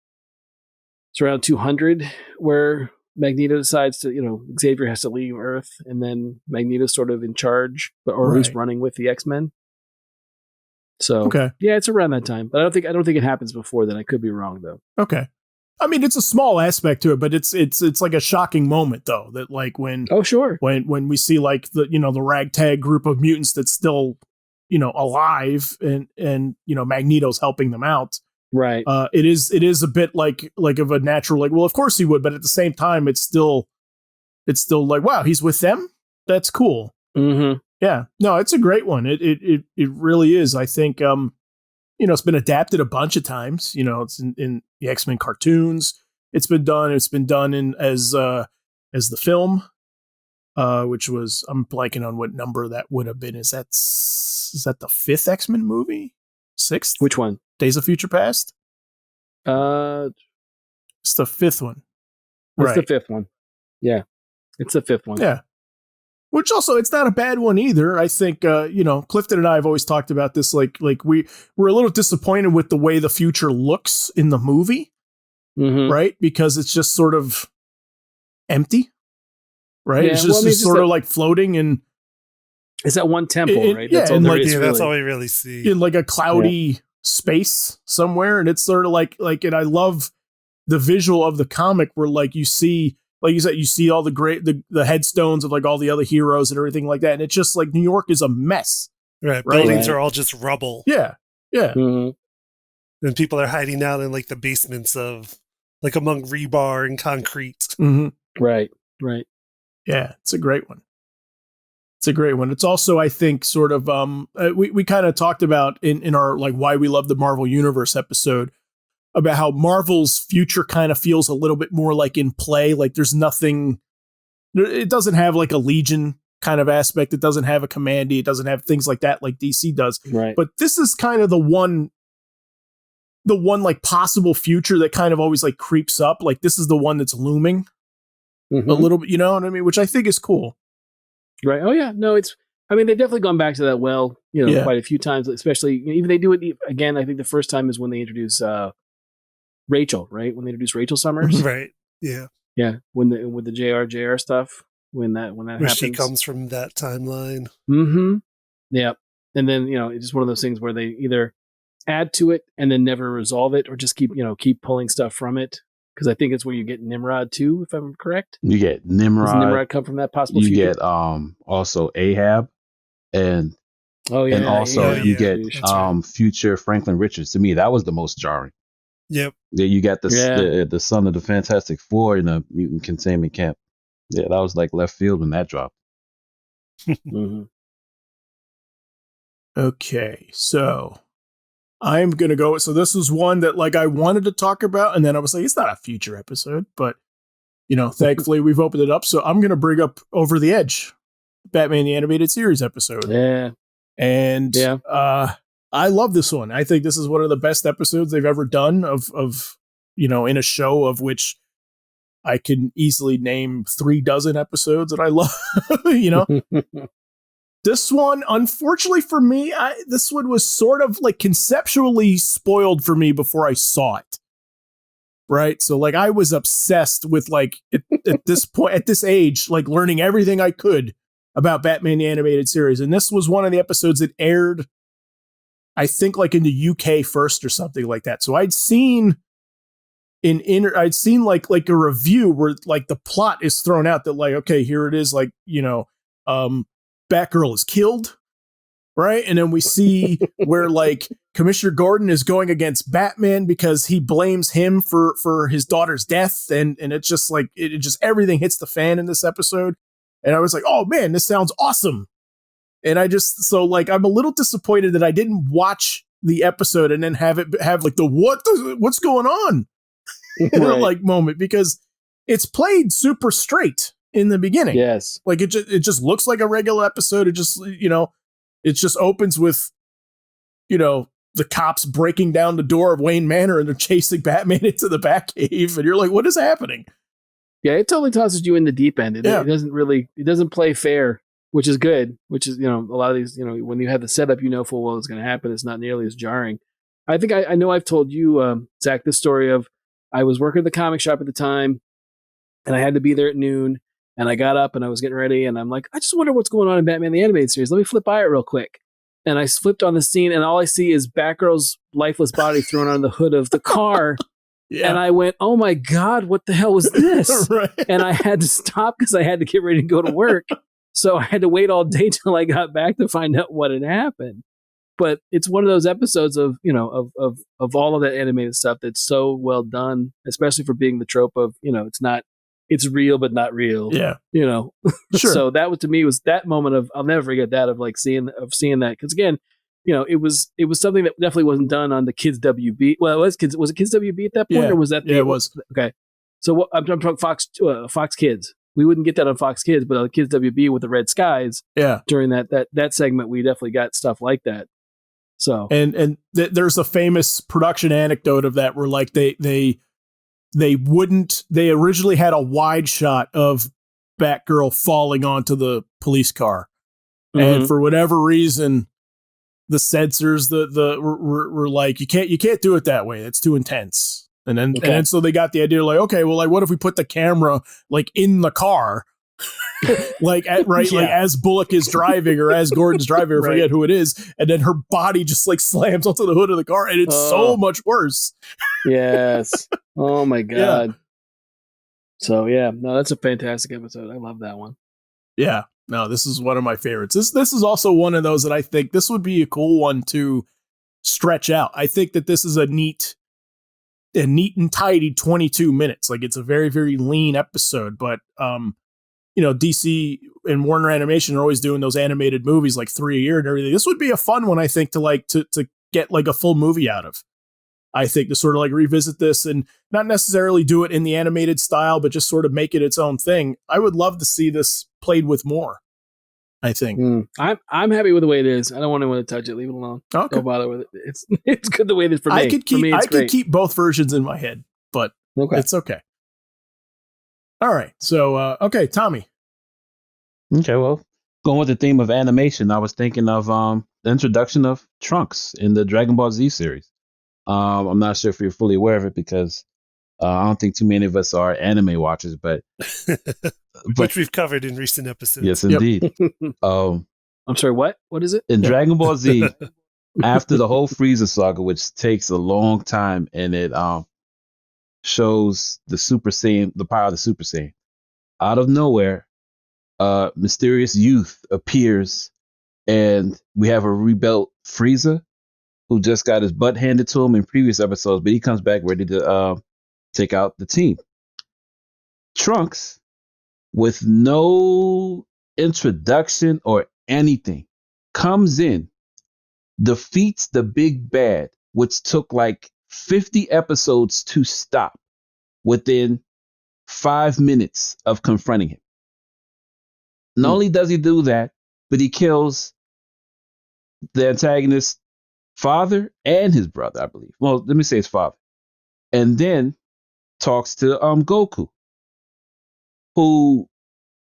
It's around 200 where Magneto decides to, Xavier has to leave Earth, and then Magneto's sort of in charge, or at least running with the X-Men. So okay. Yeah, it's around that time, but I don't think it happens before then. I could be wrong though. Okay. I mean, it's a small aspect to it, but it's like a shocking moment though, that like when when we see like the ragtag group of mutants that's still alive and Magneto's helping them out. Right. It is a bit like of a natural, like, well, of course he would, but at the same time, it's still like, wow, he's with them. That's cool. Mm-hmm. Yeah, no, it's a great one. It really is. I think, it's been adapted a bunch of times. It's in the X-Men cartoons. It's been done in as the film, which was, I'm blanking on what number that would have been. Is that the 5th X-Men movie? 6th? Which one? Days of Future Past? It's the 5th one. It's the 5th one. Yeah. It's the 5th one. Yeah. Which also, it's not a bad one either. I think, Clifton and I have always talked about this. Like we're a little disappointed with the way the future looks in the movie, right? Because it's just sort of empty, right? Yeah, it's just sort of like floating and it's that one temple, right? That's all that's all we really see in like a cloudy space somewhere, and it's sort of like, and I love the visual of the comic where like you see. Like you said, you see all the headstones of like all the other heroes and everything like that. And it's just like New York is a mess. Right. Buildings are all just rubble. Yeah. Yeah. Mm-hmm. And people are hiding out in like the basements of like among rebar and concrete. Mm-hmm. Right. Right. Yeah. It's a great one. It's also, I think, sort of, we kind of talked about in our like why we love the Marvel Universe episode, about how Marvel's future kind of feels a little bit more like in play. Like there's nothing, it doesn't have like a Legion kind of aspect. It doesn't have a Commandy. It doesn't have things like that like DC does. Right. But this is kind of the one like possible future that kind of always like creeps up. Like this is the one that's looming a little bit, you know what I mean? Which I think is cool. Right. Oh yeah. No, they've definitely gone back to that quite a few times, especially even they do it again. I think the first time is when they introduce, Rachel, right? When they introduced Rachel Summers, right? Yeah, yeah. With the JR stuff, when that happens, she comes from that timeline. Mm-hmm. Yeah, and then it's just one of those things where they either add to it and then never resolve it, or just keep pulling stuff from it. Because I think it's where you get Nimrod too, if I'm correct. You get Nimrod. Does Nimrod come from that possible? You future? Get also Ahab, and you get future Franklin Richards. To me, that was the most jarring. Yep. Yeah, you got the son of the Fantastic Four in a mutant containment camp. Yeah, that was like left field when that dropped. Mm-hmm. Okay, so I'm gonna go. So this was one that like I wanted to talk about, and then I was like, it's not a future episode, but thankfully we've opened it up. So I'm gonna bring up Over the Edge, Batman the Animated Series episode. Yeah, and I love this one. I think this is one of the best episodes they've ever done of in a show of which I can easily name 36 episodes that I love. This one, unfortunately for me, this one was sort of like conceptually spoiled for me before I saw it. Right. So like I was obsessed with like at this point, at this age, like learning everything I could about Batman the Animated Series. And this was one of the episodes that aired, I think like in the UK first or something like that. So I'd seen like a review where like the plot is thrown out that like, okay, here it is, like, Batgirl is killed, right? And then we see where like Commissioner Gordon is going against Batman because he blames him for his daughter's death, and it's just like it just everything hits the fan in this episode. And I was like, oh man, this sounds awesome. And I'm a little disappointed that I didn't watch the episode and then have like what's going on like moment, because it's played super straight in the beginning. Yes. Like it just looks like a regular episode. It just, it just opens with, the cops breaking down the door of Wayne Manor and they're chasing Batman into the Batcave. And you're like, what is happening? Yeah, it totally tosses you in the deep end. It doesn't play fair, which is good, which is, a lot of these, when you have the setup, full well it's going to happen. It's not nearly as jarring. I think I know I've told you, Zach, this story of I was working at the comic shop at the time and I had to be there at noon, and I got up and I was getting ready and I'm like, I just wonder what's going on in Batman the Animated Series. Let me flip by it real quick. And I flipped on the scene and all I see is Batgirl's lifeless body thrown on the hood of the car. Yeah. And I went, oh my God, what the hell was this? Right. And I had to stop because I had to get ready to go to work. So I had to wait all day till I got back to find out what had happened. But it's one of those episodes of, of all of that animated stuff that's so well done, especially for being the trope of, it's real, but not real. Yeah. Sure. So that was, to me, was that moment of, I'll never forget that, of like seeing that. Cause again, it was something that definitely wasn't done on the Kids WB. Well, was it Kids WB at that point, or was that? Yeah, it was. Okay. So I'm talking Fox Kids. We wouldn't get that on Fox Kids, but on Kids WB with the red skies. Yeah. During that segment, we definitely got stuff like that. So there's a famous production anecdote of that where like they originally had a wide shot of Batgirl falling onto the police car, and for whatever reason, the censors were like, you can't do it that way. It's too intense. And then so they got the idea like, okay, well, like what if we put the camera like in the car, like as Bullock is driving or as Gordon's driving, I forget who it is, and then her body just like slams onto the hood of the car, and it's so much worse. Yes. Oh my God. Yeah. So yeah, no, that's a fantastic episode. I love that one. Yeah. No, this is one of my favorites. This is also one of those that I think this would be a cool one to stretch out. I think that this is a neat and tidy 22 minutes. Like it's a very, very lean episode, but DC and Warner Animation are always doing those animated movies like 3 a year and everything. This would be a fun one, I think, to get like a full movie out of. I think to sort of like revisit this and not necessarily do it in the animated style, but just sort of make it its own thing. I would love to see this played with more, I think. I'm happy with the way it is. I don't want anyone to touch it. Leave it alone. Okay. Don't bother with it. It's good the way it is for me. I could keep both versions in my head, but it's okay. All right. So, Tommy. Okay, well, going with the theme of animation, I was thinking of the introduction of Trunks in the Dragon Ball Z series. I'm not sure if you're fully aware of it because I don't think too many of us are anime watchers, but which we've covered in recent episodes. Yes, indeed. I'm sorry, what? What is it? In Dragon Ball Z, after the whole Frieza saga, which takes a long time, and it shows the Super Saiyan, the power of the Super Saiyan. Out of nowhere, mysterious youth appears, and we have a rebuilt Frieza who just got his butt handed to him in previous episodes, but he comes back ready to take out the team. Trunks, with no introduction or anything, comes in, defeats the big bad, which took like 50 episodes to stop, within 5 minutes of confronting him. Not only does he do that, but he kills the antagonist's father and his brother, I believe. Well, let me say his father. And then talks to Goku, who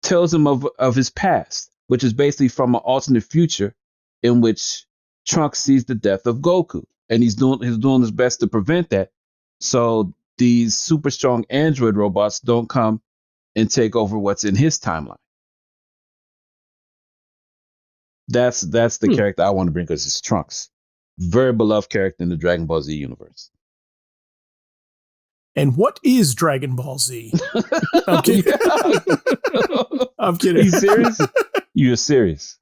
tells him of his past, which is basically from an alternate future in which Trunks sees the death of Goku. And he's doing his best to prevent that. So these super strong android robots don't come and take over what's in his timeline. That's the character I want to bring, because it's Trunks. Very beloved character in the Dragon Ball Z universe. And what is Dragon Ball Z? I'm kidding. I'm kidding. Are you serious? You're serious.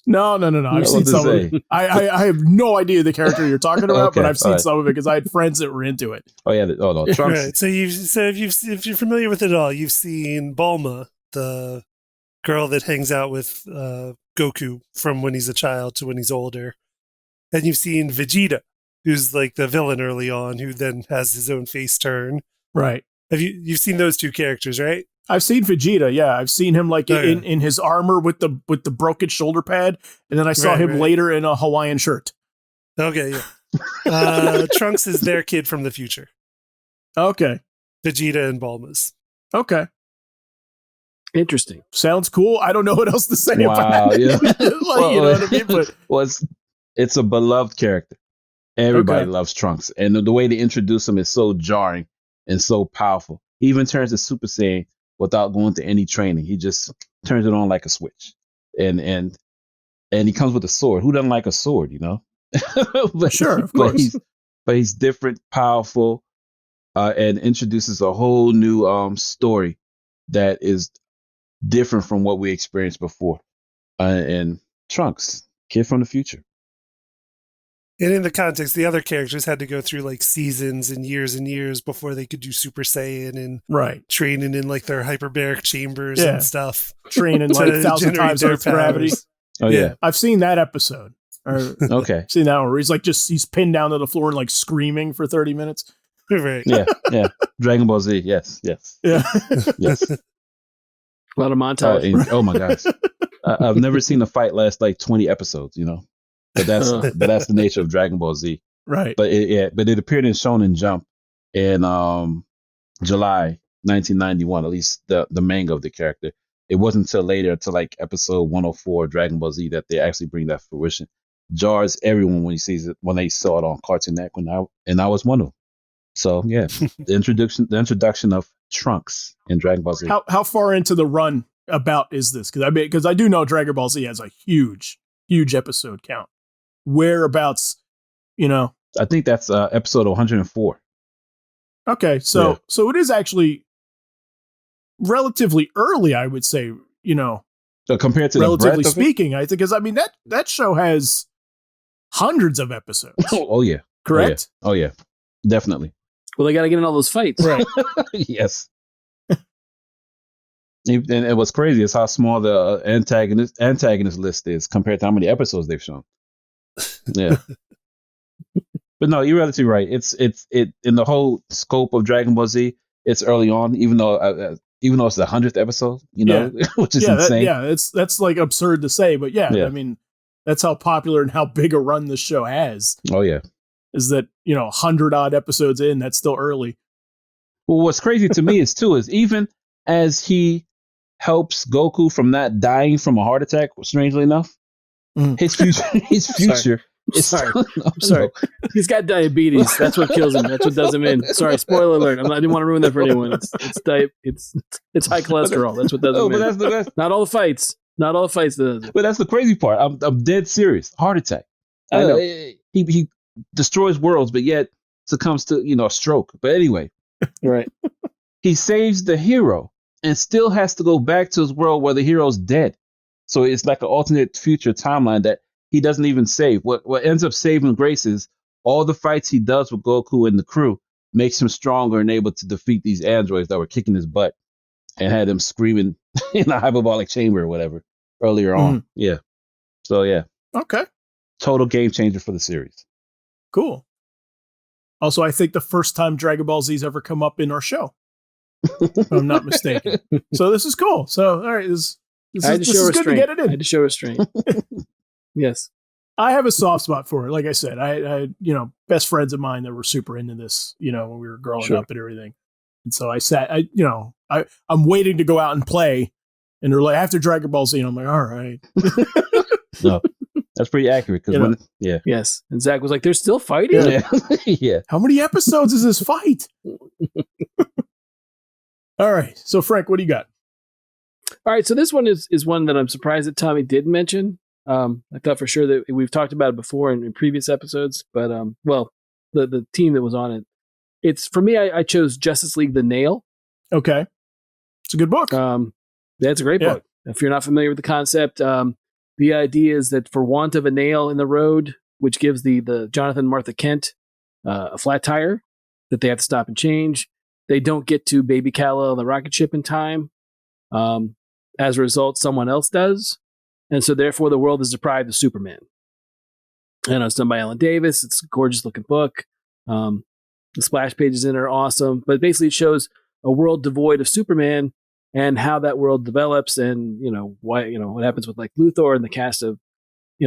No. I've seen some of it. I have no idea the character you're talking about, Okay, but I've seen right. some of it because I had friends that were into it. Oh yeah. Oh no. Trunks. Right. So if you're familiar with it at all, you've seen Bulma, the girl that hangs out with Goku from when he's a child to when he's older, and you've seen Vegeta, who's like the villain early on, who then has his own face turn. Right. You've seen those two characters, right? I've seen Vegeta. Yeah, I've seen him like in his armor with the broken shoulder pad, and then I saw him later in a Hawaiian shirt. Okay, yeah. Trunks is their kid from the future. Okay. Vegeta and Bulma's. Okay. Interesting. Sounds cool. I don't know what else to say Wow. about it. Yeah. Like, you know what I mean? But It's a beloved character. Everybody loves Trunks, and the way they introduce him is so jarring and so powerful. He even turns to Super Saiyan without going to any training. He just turns it on like a switch, and he comes with a sword. Who doesn't like a sword, you know? Sure, of course. But he's different, powerful, and introduces a whole new story that is different from what we experienced before. And Trunks, kid from the future. And in the context, the other characters had to go through like seasons and years before they could do Super Saiyan and training in like their hyperbaric chambers and stuff. Training like 1,000 times Earth gravity. Oh yeah. I've seen that episode. Okay. Seen that one where he's pinned down to the floor and like screaming for 30 minutes. Right. Yeah. Dragon Ball Z. Yes. Yeah. Yes. A lot of montage. Oh my gosh. I've never seen a fight last like 20 episodes, you know. But that's the nature of Dragon Ball Z. Right. But it appeared in Shonen Jump in July 1991, at least the manga of the character. It wasn't until later, until like episode 104 Dragon Ball Z, that they actually bring that fruition. Jars everyone when they saw it on Cartoon Network, and I was one of them. So yeah, the introduction of Trunks in Dragon Ball Z. How far into the run about is this? Because I do know Dragon Ball Z has a huge episode count. Whereabouts, you know? I think that's episode 104. Okay, so it is actually relatively early, I would say, you know. So compared to relatively speaking, I think, because I mean that show has hundreds of episodes. Oh yeah, correct. Oh yeah, definitely. Well, they got to get in all those fights, right? Yes. And what's crazy is how small the antagonist list is compared to how many episodes they've shown. Yeah. But no, you're relatively right. It's in the whole scope of Dragon Ball Z, it's early on, even though it's the 100th episode, you know, which is insane. That's like absurd to say, but I mean, that's how popular and how big a run this show has. Oh yeah. Is that, you know, 100 odd episodes in, that's still early. Well, what's crazy to me is even as he helps Goku from not dying from a heart attack, strangely enough, his future is sorry. I'm sorry. He's got diabetes. That's what kills him. That's what does him in. Sorry, spoiler alert. I didn't want to ruin that for anyone. It's high cholesterol. That's what does him in. That's not all the fights. Not all the fights. But that's the crazy part. I'm dead serious. Heart attack. I know. He destroys worlds, but yet succumbs to, you know, a stroke. But anyway, right. He saves the hero and still has to go back to his world where the hero's dead. So it's like an alternate future timeline that he doesn't even save. What ends up saving grace is all the fights he does with Goku and the crew makes him stronger and able to defeat these androids that were kicking his butt and had him screaming in a hyperbolic chamber or whatever earlier on. Yeah. So yeah. Okay. Total game changer for the series. Cool. Also, I think the first time Dragon Ball Z's ever come up in our show, if I'm not mistaken. So this is cool. So, all right, this is good to get it in. I had to show restraint. Yes. I have a soft spot for it. Like I said, I you know, best friends of mine that were super into this, you know, when we were growing up and everything. And so I'm waiting to go out and play, and they're like, after Dragon Ball Z, and I'm like, all right. No, that's pretty accurate. Yes. And Zach was like, they're still fighting? Yeah. How many episodes is this fight? All right. So, Frank, what do you got? All right. So this one is one that I'm surprised that Tommy did mention. I thought for sure that we've talked about it before in previous episodes, but the team that was on it, it's for me. I chose Justice League: The Nail. Okay, it's a good book. That's a great book. If you're not familiar with the concept, the idea is that for want of a nail in the road, which gives the Jonathan and Martha Kent a flat tire that they have to stop and change, they don't get to Baby Kala on the rocket ship in time. As a result, someone else does. And so therefore the world is deprived of Superman. And it's done by Alan Davis. It's a gorgeous looking book. The splash pages in it are awesome. But basically it shows a world devoid of Superman and how that world develops and, why, what happens with like Luthor and the cast of,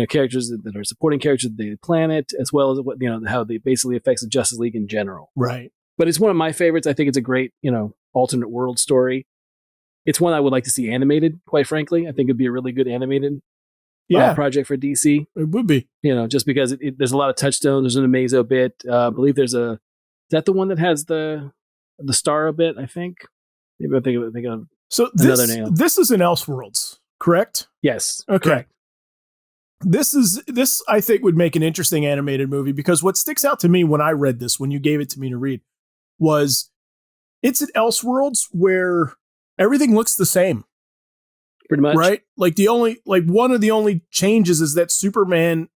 characters that are supporting characters of the planet, as well as what, how they basically affects the Justice League in general. Right. But it's one of my favorites. I think it's a great, alternate world story. It's one I would like to see animated, quite frankly. I think it'd be a really good animated project for DC. It would be. Just because there's a lot of touchstones. There's an Amazo bit. I believe there's is that the one that has the Starro bit, I think? Maybe I'm thinking of another name. This is in Elseworlds, correct? Yes. Okay. Correct. This I think would make an interesting animated movie, because what sticks out to me when I read this, when you gave it to me to read, was it's an Elseworlds where everything looks the same. Pretty much. Right? Like one of the only changes is that Superman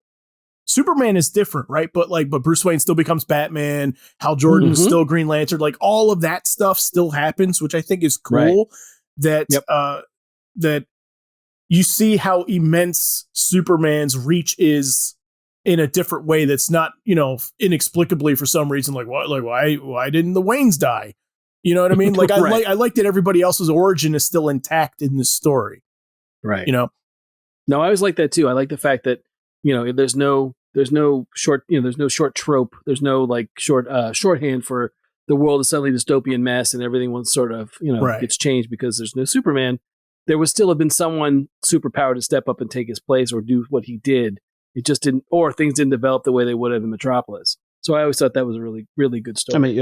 is different, right? But Bruce Wayne still becomes Batman, Hal Jordan is still Green Lantern, like all of that stuff still happens, which I think is cool. Right. That you see how immense Superman's reach is in a different way that's not, inexplicably for some reason, why didn't the Waynes die? You know what I mean? Like right. I like that everybody else's origin is still intact in this story. Right. No, I always like that too. I like the fact that, there's no short, there's no short trope. There's no like shorthand for the world is suddenly dystopian mess and everything was sort of, right. gets changed because there's no Superman. There would still have been someone superpowered to step up and take his place or do what he did. It just didn't, or things didn't develop the way they would have in Metropolis. So I always thought that was a really, really good story. I mean, the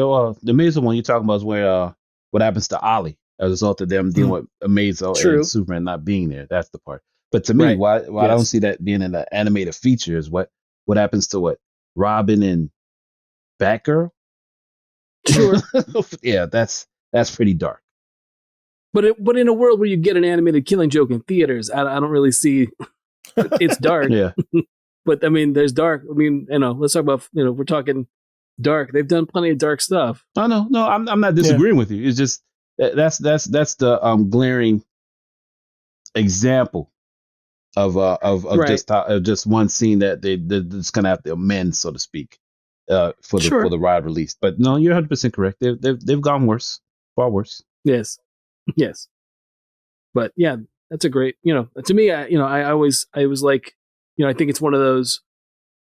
Amazo one you're talking about is where what happens to Ollie as a result of them dealing with Amazo and Superman not being there. That's the part. But to me, why I don't see that being in the animated feature is what happens to Robin and Batgirl. Sure. Yeah, that's pretty dark. But in a world where you get an animated Killing Joke in theaters, I don't really see. It's dark. Yeah. But I mean, there's dark. I mean, let's talk about, we're talking dark. They've done plenty of dark stuff. Oh, no, I'm not disagreeing with you. It's just that's the glaring example of right. just one scene that they're just gonna have to amend, so to speak, for the wide release. But no, you're 100% correct. They've gone worse, far worse. Yes. But yeah, that's a great. To me, I was like. I think it's one of those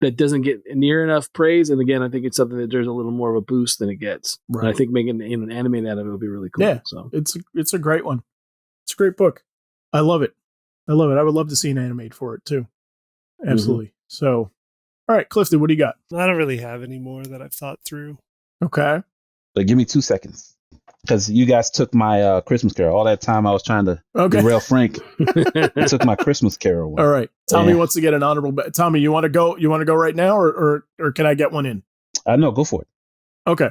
that doesn't get near enough praise. And again, I think it's something that there's a little more of a boost than it gets. Right. And I think making an anime out of it would be really cool. Yeah, so it's a great one. It's a great book. I love it. I would love to see an anime for it too. Absolutely. Mm-hmm. So, all right, Clifton, what do you got? I don't really have any more that I've thought through. Okay. But give me 2 seconds. Because you guys took my Christmas Carol. All that time I was trying to derail Frank. You took my Christmas Carol one. All right. Tommy wants to get an honorable. Tommy, you want to go? You want to go right now, or can I get one in? No, go for it. Okay.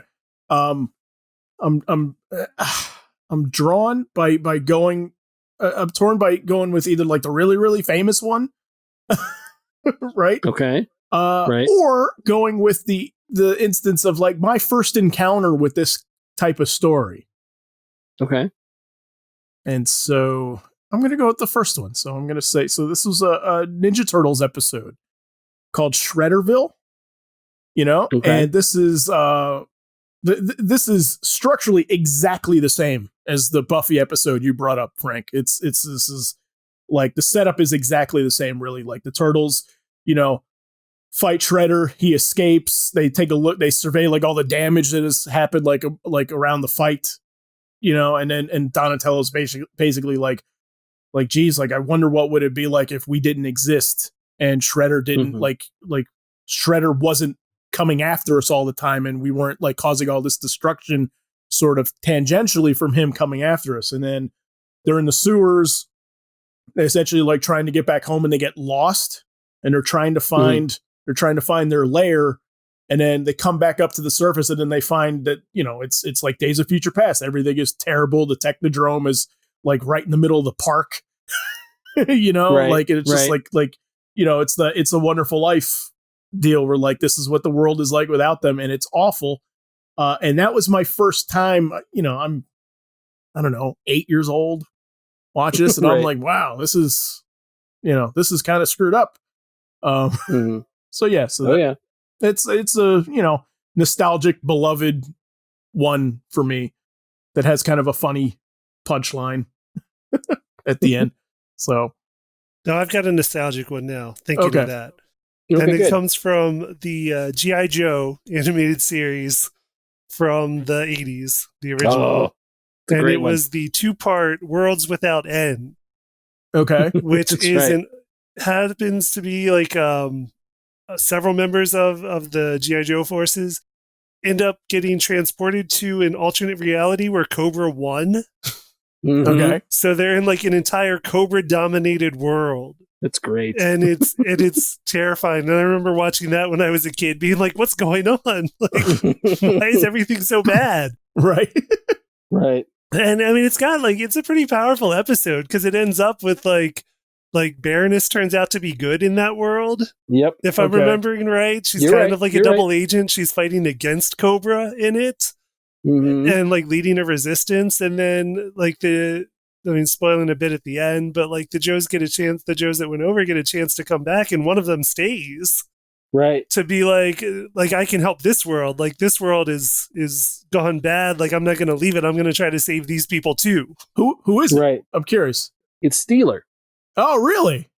I'm drawn by going. I'm torn by going with either like the really really famous one, right? Okay. Right. Or going with the instance of like my first encounter with this type of story. Okay. And so I'm going to go with the first one. So I'm going to say, so this was a Ninja Turtles episode called Shredderville, and this is, this is structurally exactly the same as the Buffy episode you brought up, Frank. This is like the setup is exactly the same, really. Like the Turtles, fight Shredder, he escapes, they take a look, they survey like all the damage that has happened like around the fight, and Donatello's basically like geez, like I wonder what would it be like if we didn't exist and Shredder didn't like Shredder wasn't coming after us all the time and we weren't like causing all this destruction sort of tangentially from him coming after us. And then they're in the sewers, they're essentially like trying to get back home and they get lost and they're trying to find their lair, and then they come back up to the surface and then they find that, it's like Days of Future Past. Everything is terrible. The Technodrome is like right in the middle of the park. you know, Right, like it's just right. like you know, it's a Wonderful Life deal where like this is what the world is like without them, and it's awful. And that was my first time. You know, I don't know, 8 years old, watch this, and I'm Right. like, wow, this is kind of screwed up. Mhm. So yeah, Oh yeah. it's a nostalgic, beloved one for me that has kind of a funny punchline at the end. So Now I've got a nostalgic one now, thinking Okay. of that. Okay, And it good. comes from the G.I. Joe animated series from the 80s, the original. Oh, it's a And great it one. was the 2-part Worlds Without End, okay, which That's is right. happens to be like several members of the G.I. Joe forces end up getting transported to an alternate reality where Cobra won. Mhm. okay, So they're in like an entire Cobra dominated world. That's great. And it's terrifying. And I remember watching that when I was a kid, being like, what's going on? Like, why is everything so bad? right, Right. And I mean, it's a pretty powerful episode because it ends up with like Baroness turns out to be good in that world. Yep. If I'm Okay. remembering right, she's You're kind right. of like a You're double agent. She's fighting against Cobra in it Mhm. and like leading a resistance. And then spoiling a bit at the end, but like the Joes that went over get a chance to come back, and one of them stays Right. to be like I can help this world. Like this world is gone bad. Like I'm not going to leave it. I'm going to try to save these people too. who is it? Right. I'm curious. It's Steeler. Oh, really?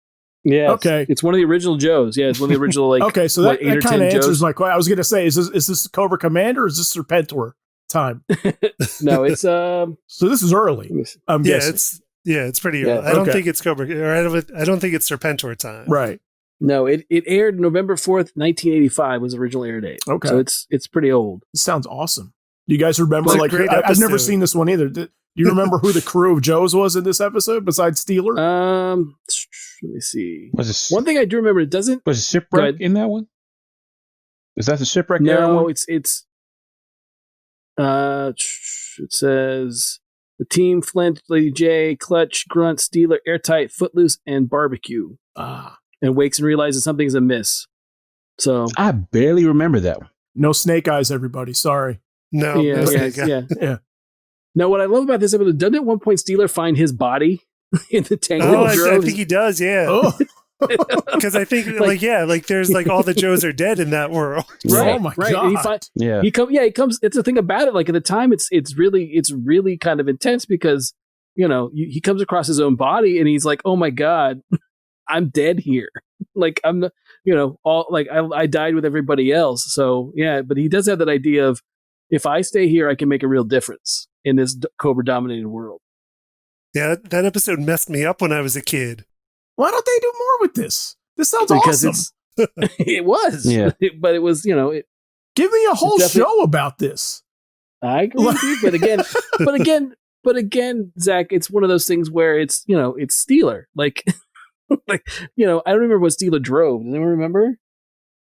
Yeah. Okay. It's one of the original Joes. Yeah, it's one of the original like Okay, so what, that 8 or kind 10 of answers Joes. my question. I was going to say, is this Cobra Commander or is this Serpentor time? No, it's So this is early. let me see. I'm Yeah, guessing. it's pretty Yeah, early. I don't okay. think it's Cobra, or I don't think it's Serpentor time. Right. No, it aired November 4th, 1985 was the original air date. Okay. So it's pretty old. This sounds awesome. Do you guys remember? It's a Like, great I've never episode. seen this one either. Do you remember who the crew of Joes was in this episode besides Steeler? Let me see. Was One thing I do remember, it doesn't. was Go shipwreck ahead. in that one? Is that the shipwreck era No, one? it's. It says the team: Flint, Lady J, Clutch, Grunt, Steeler, Airtight, Footloose, and Barbecue. And wakes and realizes something's amiss. So I barely remember that one. No Snake Eyes, everybody. Sorry. No, yeah, no yeah, Snake Eye. yeah. Yeah. Now, what I love about this episode, doesn't at one point Steeler find his body in the tank? Oh, that he I drove? think he does. Yeah, Oh, because I think there's like all the Joes are dead in that world. Right, oh my right. god. And he finds. Yeah. He comes. It's the thing about it. Like at the time, it's really kind of intense because he comes across his own body and he's like, oh my god, I'm dead here. Like I'm the, all like I died with everybody else. So yeah, but he does have that idea of if I stay here, I can make a real difference in this Cobra dominated world. Yeah, that episode messed me up when I was a kid. Why don't they do more with this? This sounds Because awesome. it was, Yeah. but it was, Give me a whole definitely- show about this. I agree with you, but again, Zach, it's one of those things where it's Steeler. Like, I don't remember what Steeler drove. Does anyone remember?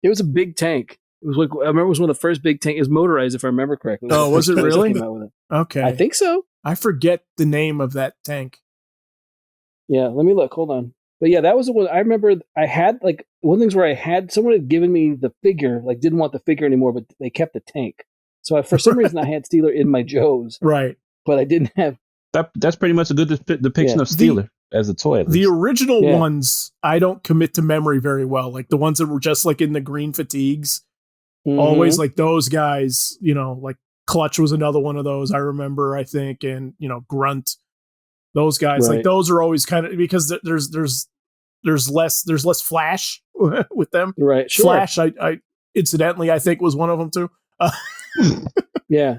It was a big tank. It was like I remember it was one of the first big tanks. It was motorized, if I remember correctly. Oh, was it First really? came out with it. Okay. I think so. I forget the name of that tank. Yeah, let me look. Hold on. But yeah, that was the one I remember. I had like one of the things where I had someone had given me the figure, like didn't want the figure anymore, but they kept the tank. So for some reason, I had Steeler in my Joes, Right. but I didn't have. That's pretty much a good depiction Yeah. of Steeler as a toy. at The least. original Yeah. ones, I don't commit to memory very well. Like the ones that were just like in the green fatigues. Mhm. Always like those guys, like Clutch was another one of those I remember, I think, and Grunt. Those guys, like Right. those are always kind of because there's less flash with them. Right. Sure. Flash, I incidentally I think was one of them too. Yeah.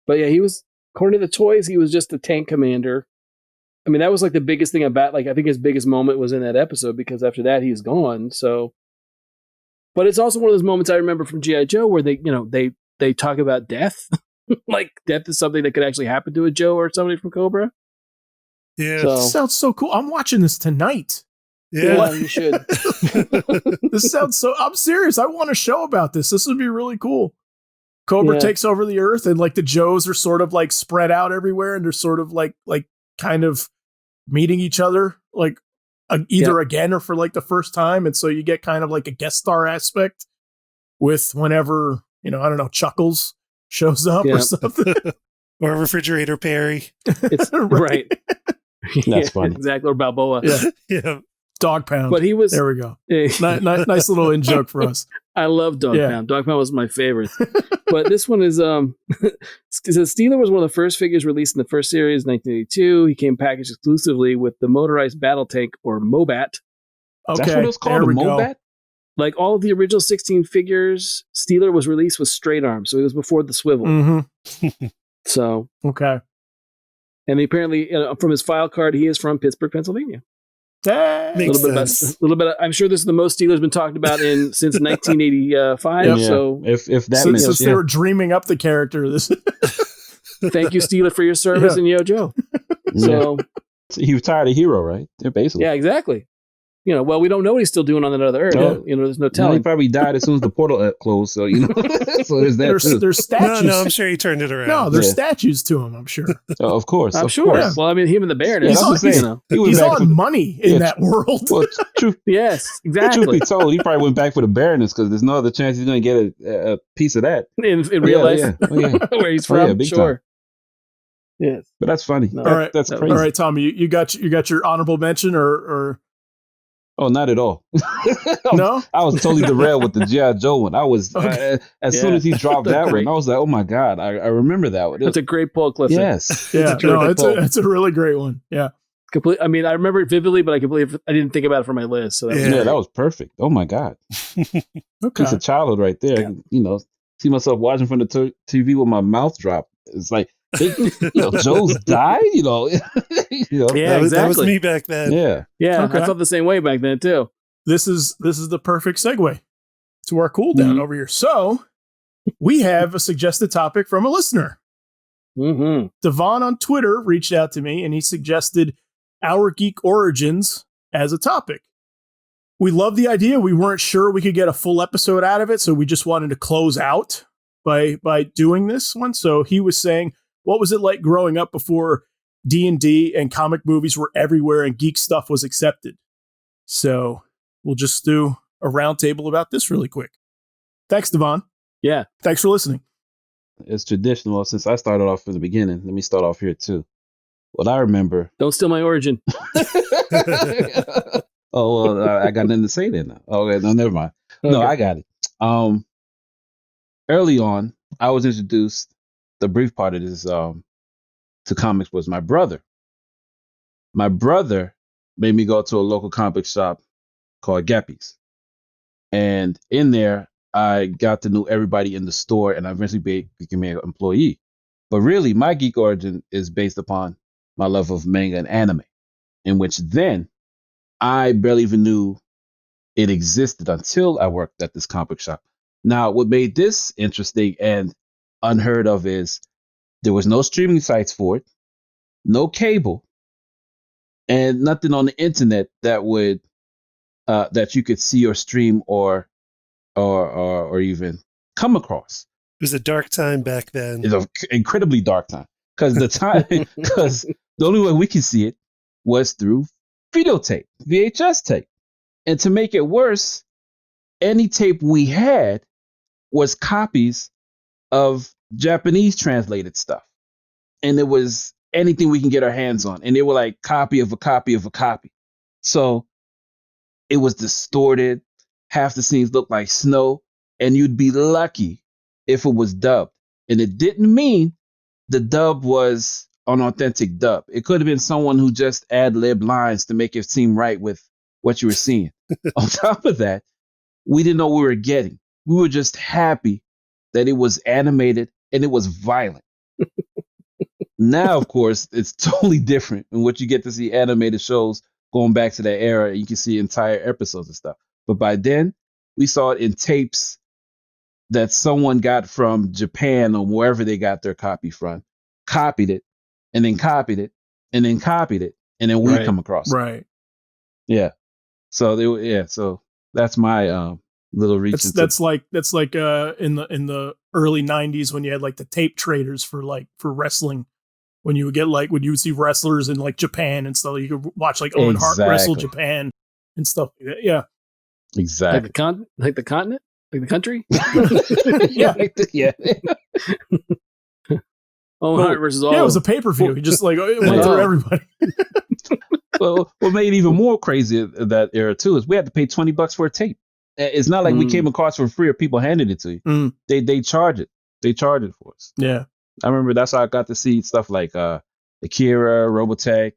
But yeah, he was, according to the toys, he was just a tank commander. I mean, that was like the biggest thing about, like, I think his biggest moment was in that episode because after that he's gone. So, but it's also one of those moments I remember from G.I. Joe where they talk about death. Like death is something that could actually happen to a Joe or somebody from Cobra. Yeah, So- This sounds so cool. I'm watching this tonight. yeah. You should. This sounds so. I'm serious. I want a show about this. This would be really cool. Cobra Yeah. takes over the earth, and like the Joes are sort of like spread out everywhere, and they're sort of like kind of meeting each other like either again or for like the first time, and so you get kind of like a guest star aspect with whenever I don't know, Chuckles shows up or something, or Refrigerator Perry. It's right. That's funny. Exactly, or Balboa. Yeah. Dog Pound. But he was there. We go. Nice little in joke for us. I love Dog Pound. Dog Pound was my favorite. But this one is Steeler was one of the first figures released in the first series, 1982. He came packaged exclusively with the motorized battle tank, or Mobat. Okay, that's what it was called, a Mobat. Like all of the original 16 figures, Steeler was released with straight arms, so he was before the swivel. Mm-hmm. So okay, and apparently from his file card, he is from Pittsburgh, Pennsylvania. Makes sense. A little bit. I'm sure this is the most Steelers been talked about since 1985. Yep. So if that since they were dreaming up the character, this. Thank you, Steeler, for your service in Yo Joe. So he retired a hero, right? Yeah, basically. Yeah, exactly. Well, we don't know what he's still doing on another Earth. No. There's no telling. He probably died as soon as the portal closed. So so there's that too. There's statues. No, I'm sure he turned it around. No, there's statues to him. I'm sure. Of course, I'm sure. Course. Well, I mean, him and the Baron. He's on money in that world. Well, yes, exactly. Truth be told, he probably went back for the Baroness because there's no other chance he's going to get a piece of that in real life. Yeah. Oh, yeah. Where he's from. Sure. Time. Yes, but that's funny. No, all right, that's crazy. All right, Tommy, you got your honorable mention or. Oh, not at all. No? I was totally derailed with the G.I. Joe one. I was, as soon as he dropped that one, I was like, oh my God, I remember that one. That's a great pull, Clifton. Yes. Yeah, it's a really great one. Yeah. I mean, I remember it vividly, but I didn't think about it for my list. So that was perfect. Oh my God. Piece of childhood right there. Yeah. See myself watching from the TV with my mouth dropped. It's like, Joe's died, Yeah, exactly. That was me back then. Yeah. Okay. I felt the same way back then too. This is the perfect segue to our cool down over here. So we have a suggested topic from a listener. Mm-hmm. Devon on Twitter reached out to me and he suggested Our Geek Origins as a topic. We love the idea. We weren't sure we could get a full episode out of it, so we just wanted to close out by doing this one. So he was saying, what was it like growing up before D&D and comic movies were everywhere and geek stuff was accepted? So we'll just do a roundtable about this really quick. Thanks, Devon. Yeah. Thanks for listening. It's traditional. Since I started off from the beginning, let me start off here too. What I remember. Don't steal my origin. Oh, well, I got nothing to say then. Okay, no, never mind. Okay. No, I got it. Early on, I was introduced. The brief part of this to comics was my brother. My brother made me go to a local comic shop called Geppies. And in there, I got to know everybody in the store, and I eventually became an employee. But really, my geek origin is based upon my love of manga and anime, in which then I barely even knew it existed until I worked at this comic shop. Now, what made this interesting and unheard of is there was no streaming sites for it, no cable, and nothing on the internet that would that you could see or stream or even come across. It was a dark time back then. It's an incredibly dark time because the only way we could see it was through videotape, VHS tape. And to make it worse, any tape we had was copies of Japanese translated stuff. And it was anything we can get our hands on. And they were like copy of a copy of a copy. So it was distorted. Half the scenes looked like snow. And you'd be lucky if it was dubbed. And it didn't mean the dub was an authentic dub. It could have been someone who just ad-libbed lines to make it seem right with what you were seeing. On top of that, we didn't know what we were getting. We were just happy that it was animated and it was violent. Now, of course, it's totally different. And what you get to see animated shows going back to that era, you can see entire episodes and stuff. But by then, we saw it in tapes that someone got from Japan or wherever they got their copy from, copied it, and then copied it, and then copied it, and then we come across it. Right. Yeah. So so that's my little reach. That's like in the early 90s when you had like the tape traders for wrestling when you would get like when you would see wrestlers in like Japan and stuff. You could watch like Owen Hart wrestle Japan and stuff like that. Yeah, exactly. Like the continent, like the country. Yeah, Owen Hart versus all. Yeah, it was a pay-per-view. He just like went through everybody. Well, what made it even more crazy at that era too is we had to pay $20 for a tape. It's not like we came across for free or people handed it to you. They charge it. They charge it for us. Yeah, I remember that's how I got to see stuff like Akira, Robotech,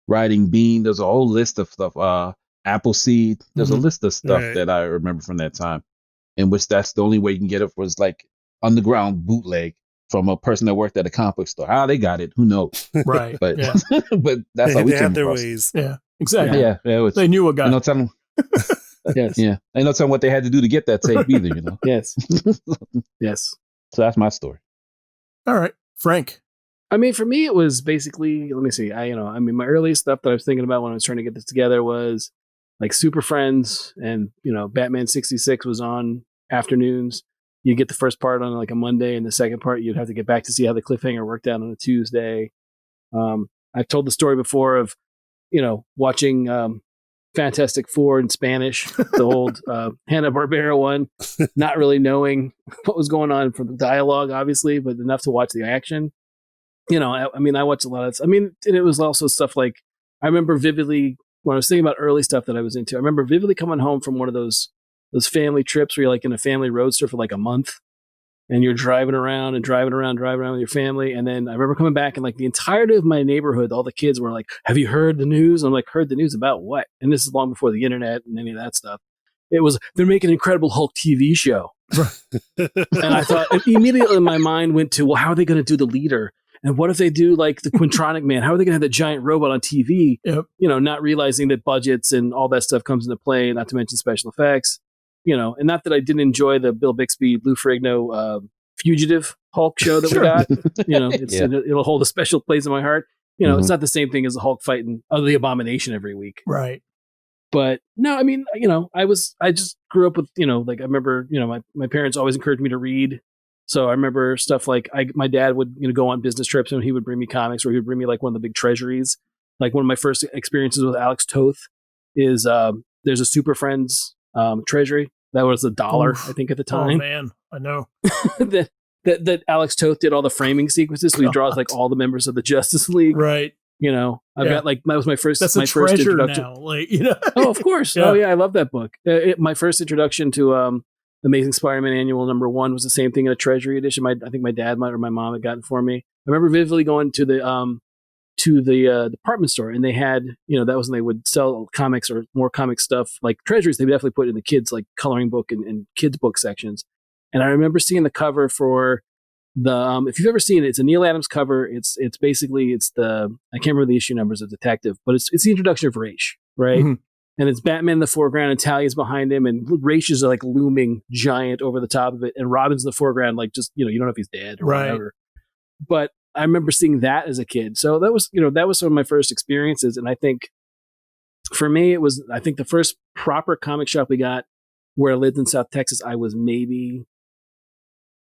Riding Bean. There's a whole list of stuff. Appleseed. There's a list of stuff that I remember from that time, in which that's the only way you can get it was like underground bootleg from a person that worked at a comic book store. How they got it, who knows? Right. But but that's how we they came had their across ways. Yeah, exactly. Yeah, They knew a guy. No telling. Yes. Yeah. Ain't no telling what they had to do to get that tape either, you know. Yes. Yes. So that's my story. All right, Frank. I mean, for me, it was basically, let me see. My earliest stuff that I was thinking about when I was trying to get this together was like Super Friends, and, Batman 66 was on afternoons. You get the first part on like a Monday, and the second part you'd have to get back to see how the cliffhanger worked out on a Tuesday. I've told the story before of, watching Fantastic Four in Spanish, the old Hanna-Barbera one, not really knowing what was going on from the dialogue, obviously, but enough to watch the action. I watched a lot of, and it was also stuff like, I remember vividly when I was thinking about early stuff that I was into, I remember vividly coming home from one of those family trips where you're like in a family roadster for like a month and you're driving around with your family. And then I remember coming back and like the entirety of my neighborhood, all the kids were like, have you heard the news? And I'm like, heard the news about what? And this is long before the internet and any of that stuff. It was, they're making an Incredible Hulk TV show. And I thought immediately my mind went to, well, how are they going to do the leader? And what if they do like the Quintronic Man? How are they going to have the giant robot on TV? Yep. Not realizing that budgets and all that stuff comes into play, not to mention special effects. And not that I didn't enjoy the Bill Bixby, Lou Ferrigno Fugitive Hulk show that we got. It'll hold a special place in my heart. It's not the same thing as the Hulk fighting the Abomination every week. Right. But no, I just grew up with, like I remember, my parents always encouraged me to read. So I remember stuff like my dad would go on business trips and he would bring me comics, or he would bring me like one of the big treasuries. Like one of my first experiences with Alex Toth is there's a Super Friends treasury that was $1, I think, at the time. Oh man, I know. that Alex Toth did all the framing sequences, so he draws like all the members of the Justice League. Right. I've got like, that was my first. That's my a first treasure introduction. now. Like, Oh, of course. Yeah. Oh yeah, I love that book. My first introduction to Amazing Spider-Man Annual #1 was the same thing in a Treasury edition. I think my dad or my mom had gotten for me. I remember vividly going to the department store, and they had, that was when they would sell comics or more comic stuff like treasuries. They would definitely put in the kids like coloring book and kids book sections. And I remember seeing the cover for the if you've ever seen it, it's a Neil Adams cover. It's basically I can't remember the issue numbers of Detective, but it's the introduction of Ra's, right? Mm-hmm. And it's Batman in the foreground and Talia's behind him, and Ra's is like looming giant over the top of it, and Robin's in the foreground, like just you don't know if he's dead or whatever. But I remember seeing that as a kid. So that was some of my first experiences. And I think for me, it was, I think the first proper comic shop we got where I lived in South Texas, I was maybe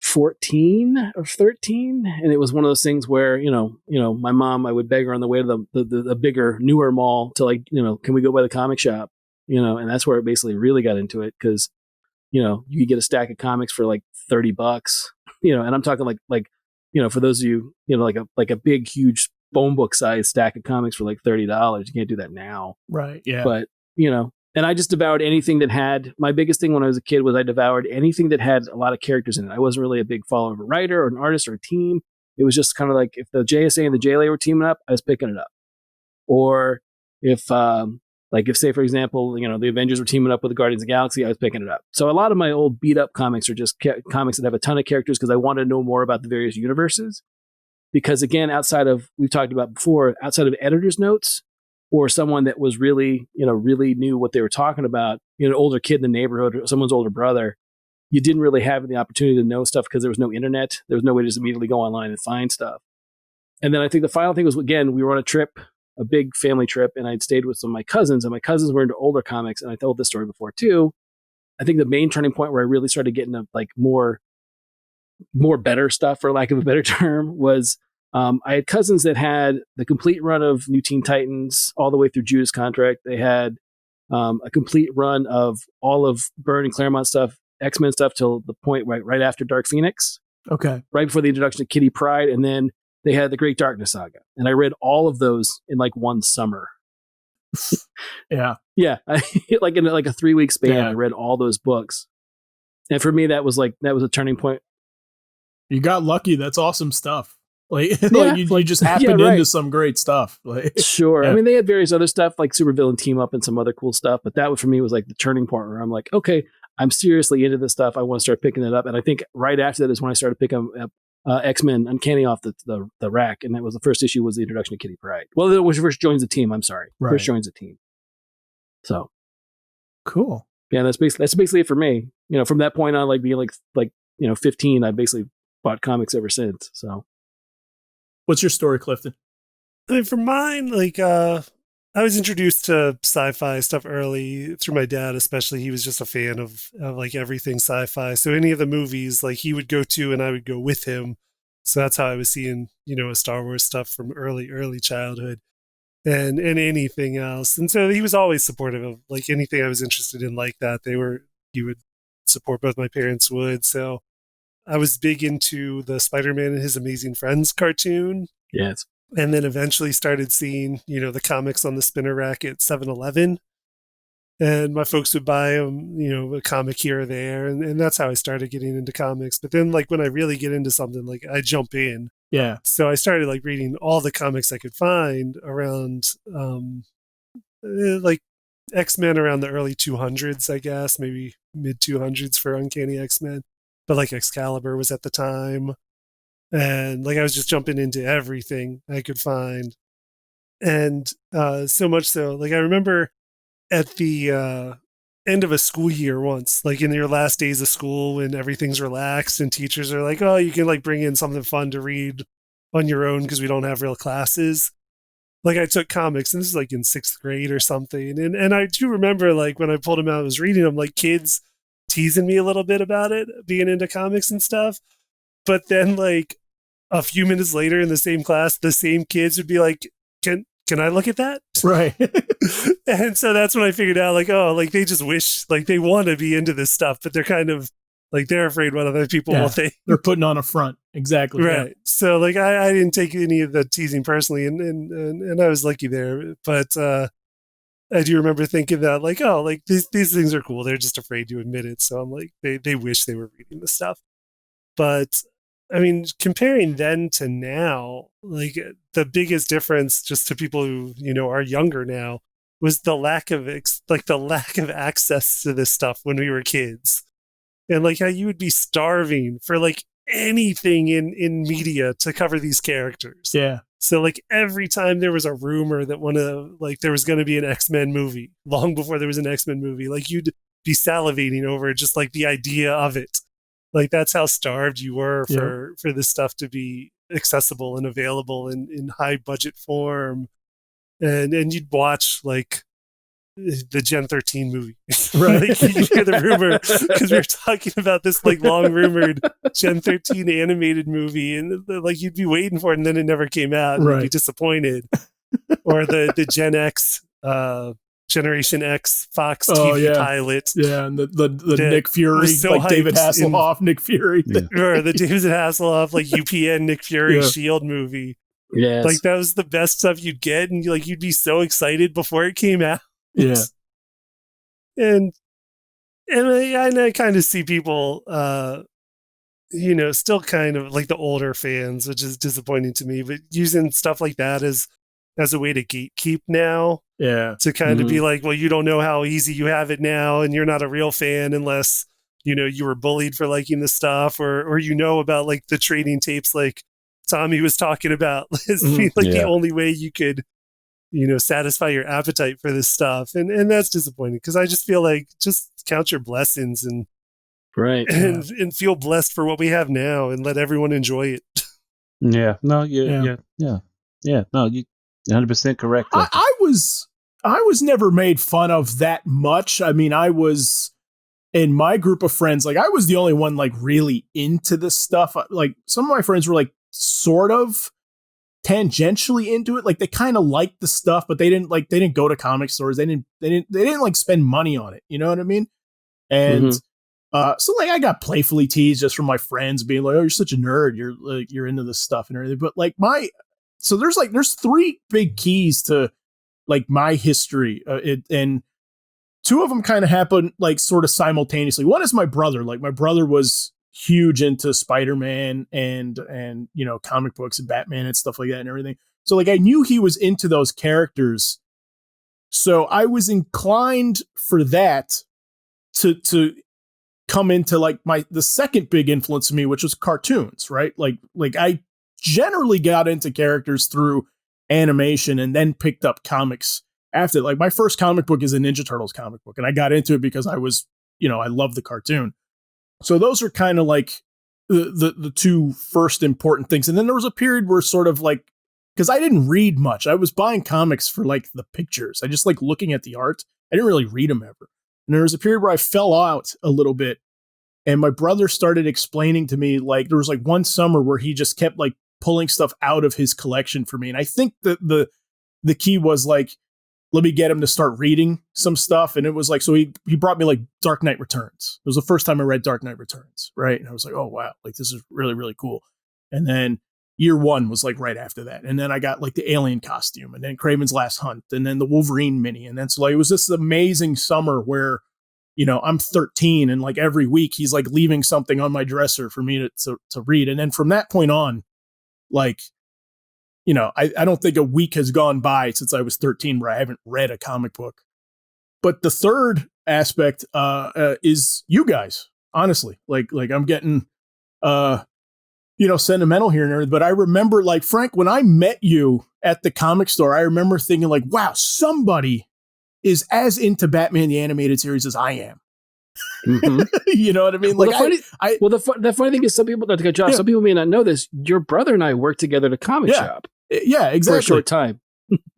14 or 13. And it was one of those things where, my mom, I would beg her on the way to the bigger, newer mall to like, can we go by the comic shop? And that's where it basically really got into it. Cause, you could get a stack of comics for like $30, and I'm talking like, for those of you, like a big, huge phone book size stack of comics for like $30. You can't do that now. Right. Yeah. But, and I just devoured anything that had, my biggest thing when I was a kid was I devoured anything that had a lot of characters in it. I wasn't really a big follower of a writer or an artist or a team. It was just kind of like if the JSA and the JLA were teaming up, I was picking it up. Or if say, for example, the Avengers were teaming up with the Guardians of the Galaxy, I was picking it up. So a lot of my old beat up comics are just comics that have a ton of characters because I want to know more about the various universes. Because again, we've talked about before, outside of editor's notes or someone that was really, really knew what they were talking about, an older kid in the neighborhood or someone's older brother, you didn't really have the opportunity to know stuff because there was no internet. There was no way to just immediately go online and find stuff. And then I think the final thing was, again, we were on a trip, a big family trip, and I'd stayed with some of my cousins, and my cousins were into older comics, and I told this story before too. I think the main turning point where I really started getting like more more better stuff, for lack of a better term, was I had cousins that had the complete run of New Teen Titans all the way through Judas Contract. They had a complete run of all of Byrne and Claremont stuff, X-Men stuff, till the point right after Dark Phoenix. Okay. Right before the introduction of Kitty Pryde. And then they had the Great Darkness Saga. And I read all of those in like one summer. Yeah. Yeah. Like in like a 3-week span, I read all those books. And for me, that was a turning point. You got lucky. That's awesome stuff. Like, you just happened into some great stuff. Like, sure. Yeah. I mean, they had various other stuff like Supervillain Team Up and some other cool stuff. But that for me was like the turning point where I'm like, okay, I'm seriously into this stuff. I want to start picking it up. And I think right after that is when I started picking up X-Men Uncanny off the rack. And that was the first issue was the introduction of Kitty Pryde. Well, it was first joins the team. I'm sorry. Right. First joins the team. So cool. Yeah, that's basically it for me. You know, from that point on, like being like 15, I basically bought comics ever since. So what's your story, Clifton? I mean, for mine, I was introduced to sci-fi stuff early through my dad, especially. He was just a fan of like everything sci-fi. So any of the movies like he would go to and I would go with him. So that's how I was seeing, Star Wars stuff from early childhood and anything else. And so he was always supportive of like anything I was interested in like that. He would support, both my parents would. So I was big into the Spider-Man and His Amazing Friends cartoon. Yes. And then eventually started seeing, the comics on the spinner rack at 7-Eleven. And my folks would buy them, a comic here or there. And that's how I started getting into comics. But then, like, when I really get into something, like, I jump in. Yeah. So I started, like, reading all the comics I could find around, like, X-Men around the early 200s, I guess. Maybe mid-200s for Uncanny X-Men. But, like, Excalibur was at the time. And like I was just jumping into everything I could find. And so much so, like I remember at the end of a school year once, like in your last days of school when everything's relaxed and teachers are like, oh, you can like bring in something fun to read on your own because we don't have real classes. Like I took comics, and this is like in 6th grade or something. And I do remember like when I pulled them out, I was reading them, like kids teasing me a little bit about it, being into comics and stuff. But then, like, a few minutes later in the same class, the same kids would be like, can I look at that? Right. And so that's when I figured out, like, oh, like, they just wish, like, they want to be into this stuff, but they're kind of, like, they're afraid what other people will think. They're putting on a front. Exactly. Right. Yeah. So, like, I didn't take any of the teasing personally, and I was lucky there. But I do remember thinking that, like, oh, like, these things are cool. They're just afraid to admit it. So I'm like, they wish they were reading this stuff. But I mean, comparing then to now, like the biggest difference, just to people who are younger now, was the lack of access to this stuff when we were kids, and like how you would be starving for like anything in media to cover these characters. Yeah. So like every time there was a rumor that there was going to be an X-Men movie, long before there was an X-Men movie, like you'd be salivating over just like the idea of it. Like that's how starved you were for this stuff to be accessible and available in high budget form. And you'd watch like the Gen 13 movie. Right. Like, you hear the rumor because we were talking about this like long rumored Gen 13 animated movie, and like you'd be waiting for it and then it never came out and you'd be disappointed. Or the Gen X Generation X Fox TV pilot. Yeah, and the Nick Fury, so like David Hasselhoff, Nick Fury. Or the David Hasselhoff, like UPN Nick Fury S.H.I.E.L.D. movie. Yes. Like that was the best stuff you'd get, and like you'd be so excited before it came out. Yeah. And I kind of see people, still kind of like the older fans, which is disappointing to me, but using stuff like that as a way to gatekeep now. Yeah. To kind of be like, well, you don't know how easy you have it now, and you're not a real fan unless, you were bullied for liking this stuff, or about like the trading tapes like Tommy was talking about as being like the only way you could, satisfy your appetite for this stuff. And that's disappointing because I just feel like just count your blessings and feel blessed for what we have now and let everyone enjoy it. Yeah. No, yeah. No, you 100% correct. I was never made fun of that much. I mean, I was in my group of friends, like I was the only one like really into this stuff. Like some of my friends were like sort of tangentially into it. Like they kind of liked the stuff, but they didn't go to comic stores. They didn't like spend money on it. You know what I mean? And so like I got playfully teased just from my friends being like, "Oh, you're such a nerd. You're into this stuff and everything." But like there's three big keys to like my history, and two of them kind of happened like sort of simultaneously. One is my brother. Like my brother was huge into Spider-Man and comic books and Batman and stuff like that and everything. So like I knew he was into those characters. So I was inclined for that to come into like the second big influence of me, which was cartoons, right? Like I generally got into characters through animation and then picked up comics after. Like my first comic book is a Ninja Turtles comic book, and I got into it because I was, I love the cartoon. So those are kind of like the two first important things. And then there was a period where sort of like, because I didn't read much, I was buying comics for like the pictures. I just like looking at the art. I didn't really read them ever. And there was a period where I fell out a little bit, and my brother started explaining to me, like there was like one summer where he just kept like pulling stuff out of his collection for me. And I think that the key was like, let me get him to start reading some stuff. And it was like, so he brought me like Dark Knight Returns. It was the first time I read Dark Knight Returns. Right. And I was like, oh, wow, like this is really, really cool. And then year one was like right after that. And then I got like the Alien costume, and then Kraven's Last Hunt, and then the Wolverine mini. And then so like, it was this amazing summer where, I'm 13, and like every week he's like leaving something on my dresser for me to read. And then from that point on, like, I don't think a week has gone by since I was 13 where I haven't read a comic book. But the third aspect is you guys, honestly. Like I'm getting, sentimental here and everything. But I remember, like, Frank, when I met you at the comic store, I remember thinking like, wow, somebody is as into Batman the Animated Series as I am. Mm-hmm. You know what I mean? Well, like the funny thing is, some people, not to cut you off, some people may not know this. Your brother and I worked together at a comic shop. Yeah, exactly. For a short time.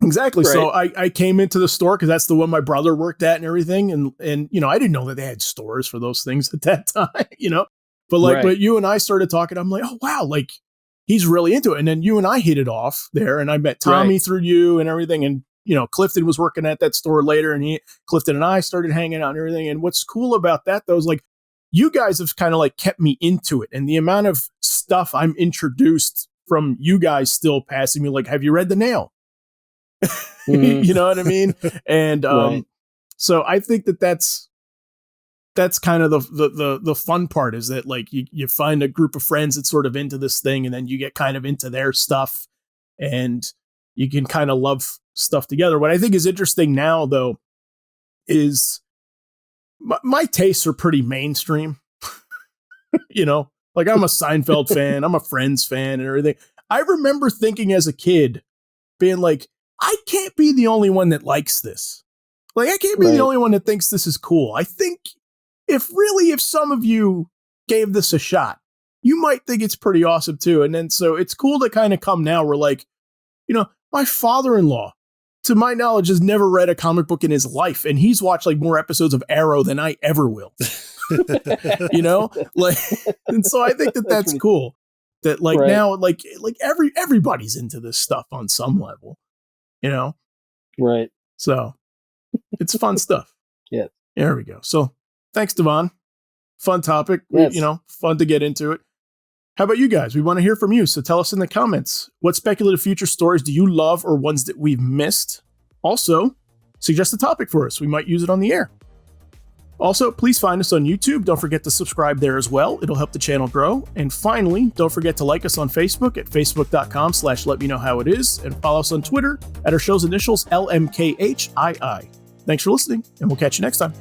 Exactly. Right. So I came into the store because that's the one my brother worked at and everything. And I didn't know that they had stores for those things at that time, But like, but you and I started talking. I'm like, oh, wow, like he's really into it. And then you and I hit it off there. And I met Tommy through you and everything. And, Clifton was working at that store later, and Clifton and I started hanging out and everything. And what's cool about that, though, is like you guys have kind of like kept me into it. And the amount of stuff I'm introduced from you guys still passing me, like, have you read The Nail? You know what I mean? And so I think that's kind of the fun part, is that like you find a group of friends that's sort of into this thing, and then you get kind of into their stuff, and you can kind of love stuff together. What I think is interesting now, though, is my tastes are pretty mainstream. Like I'm a Seinfeld fan, I'm a Friends fan and everything. I remember thinking as a kid, being like, I can't be the only one that likes this. Like I can't be the only one that thinks this is cool. I think if some of you gave this a shot, you might think it's pretty awesome too. And then so it's cool to kind of come now where like, my father-in-law, to my knowledge, has never read a comic book in his life, and he's watched like more episodes of Arrow than I ever will. Like, and so I think that's cool. That like now, like everybody's into this stuff on some level, Right. So it's fun stuff. Yeah. There we go. So thanks, Devon. Fun topic. Yes. Fun to get into it. How about you guys? We want to hear from you. So tell us in the comments, what speculative future stories do you love, or ones that we've missed? Also, suggest a topic for us. We might use it on the air. Also, please find us on YouTube. Don't forget to subscribe there as well. It'll help the channel grow. And finally, don't forget to like us on Facebook at facebook.com/letmeknowhowitis, and follow us on Twitter at our show's initials, LMKHII. Thanks for listening, and we'll catch you next time.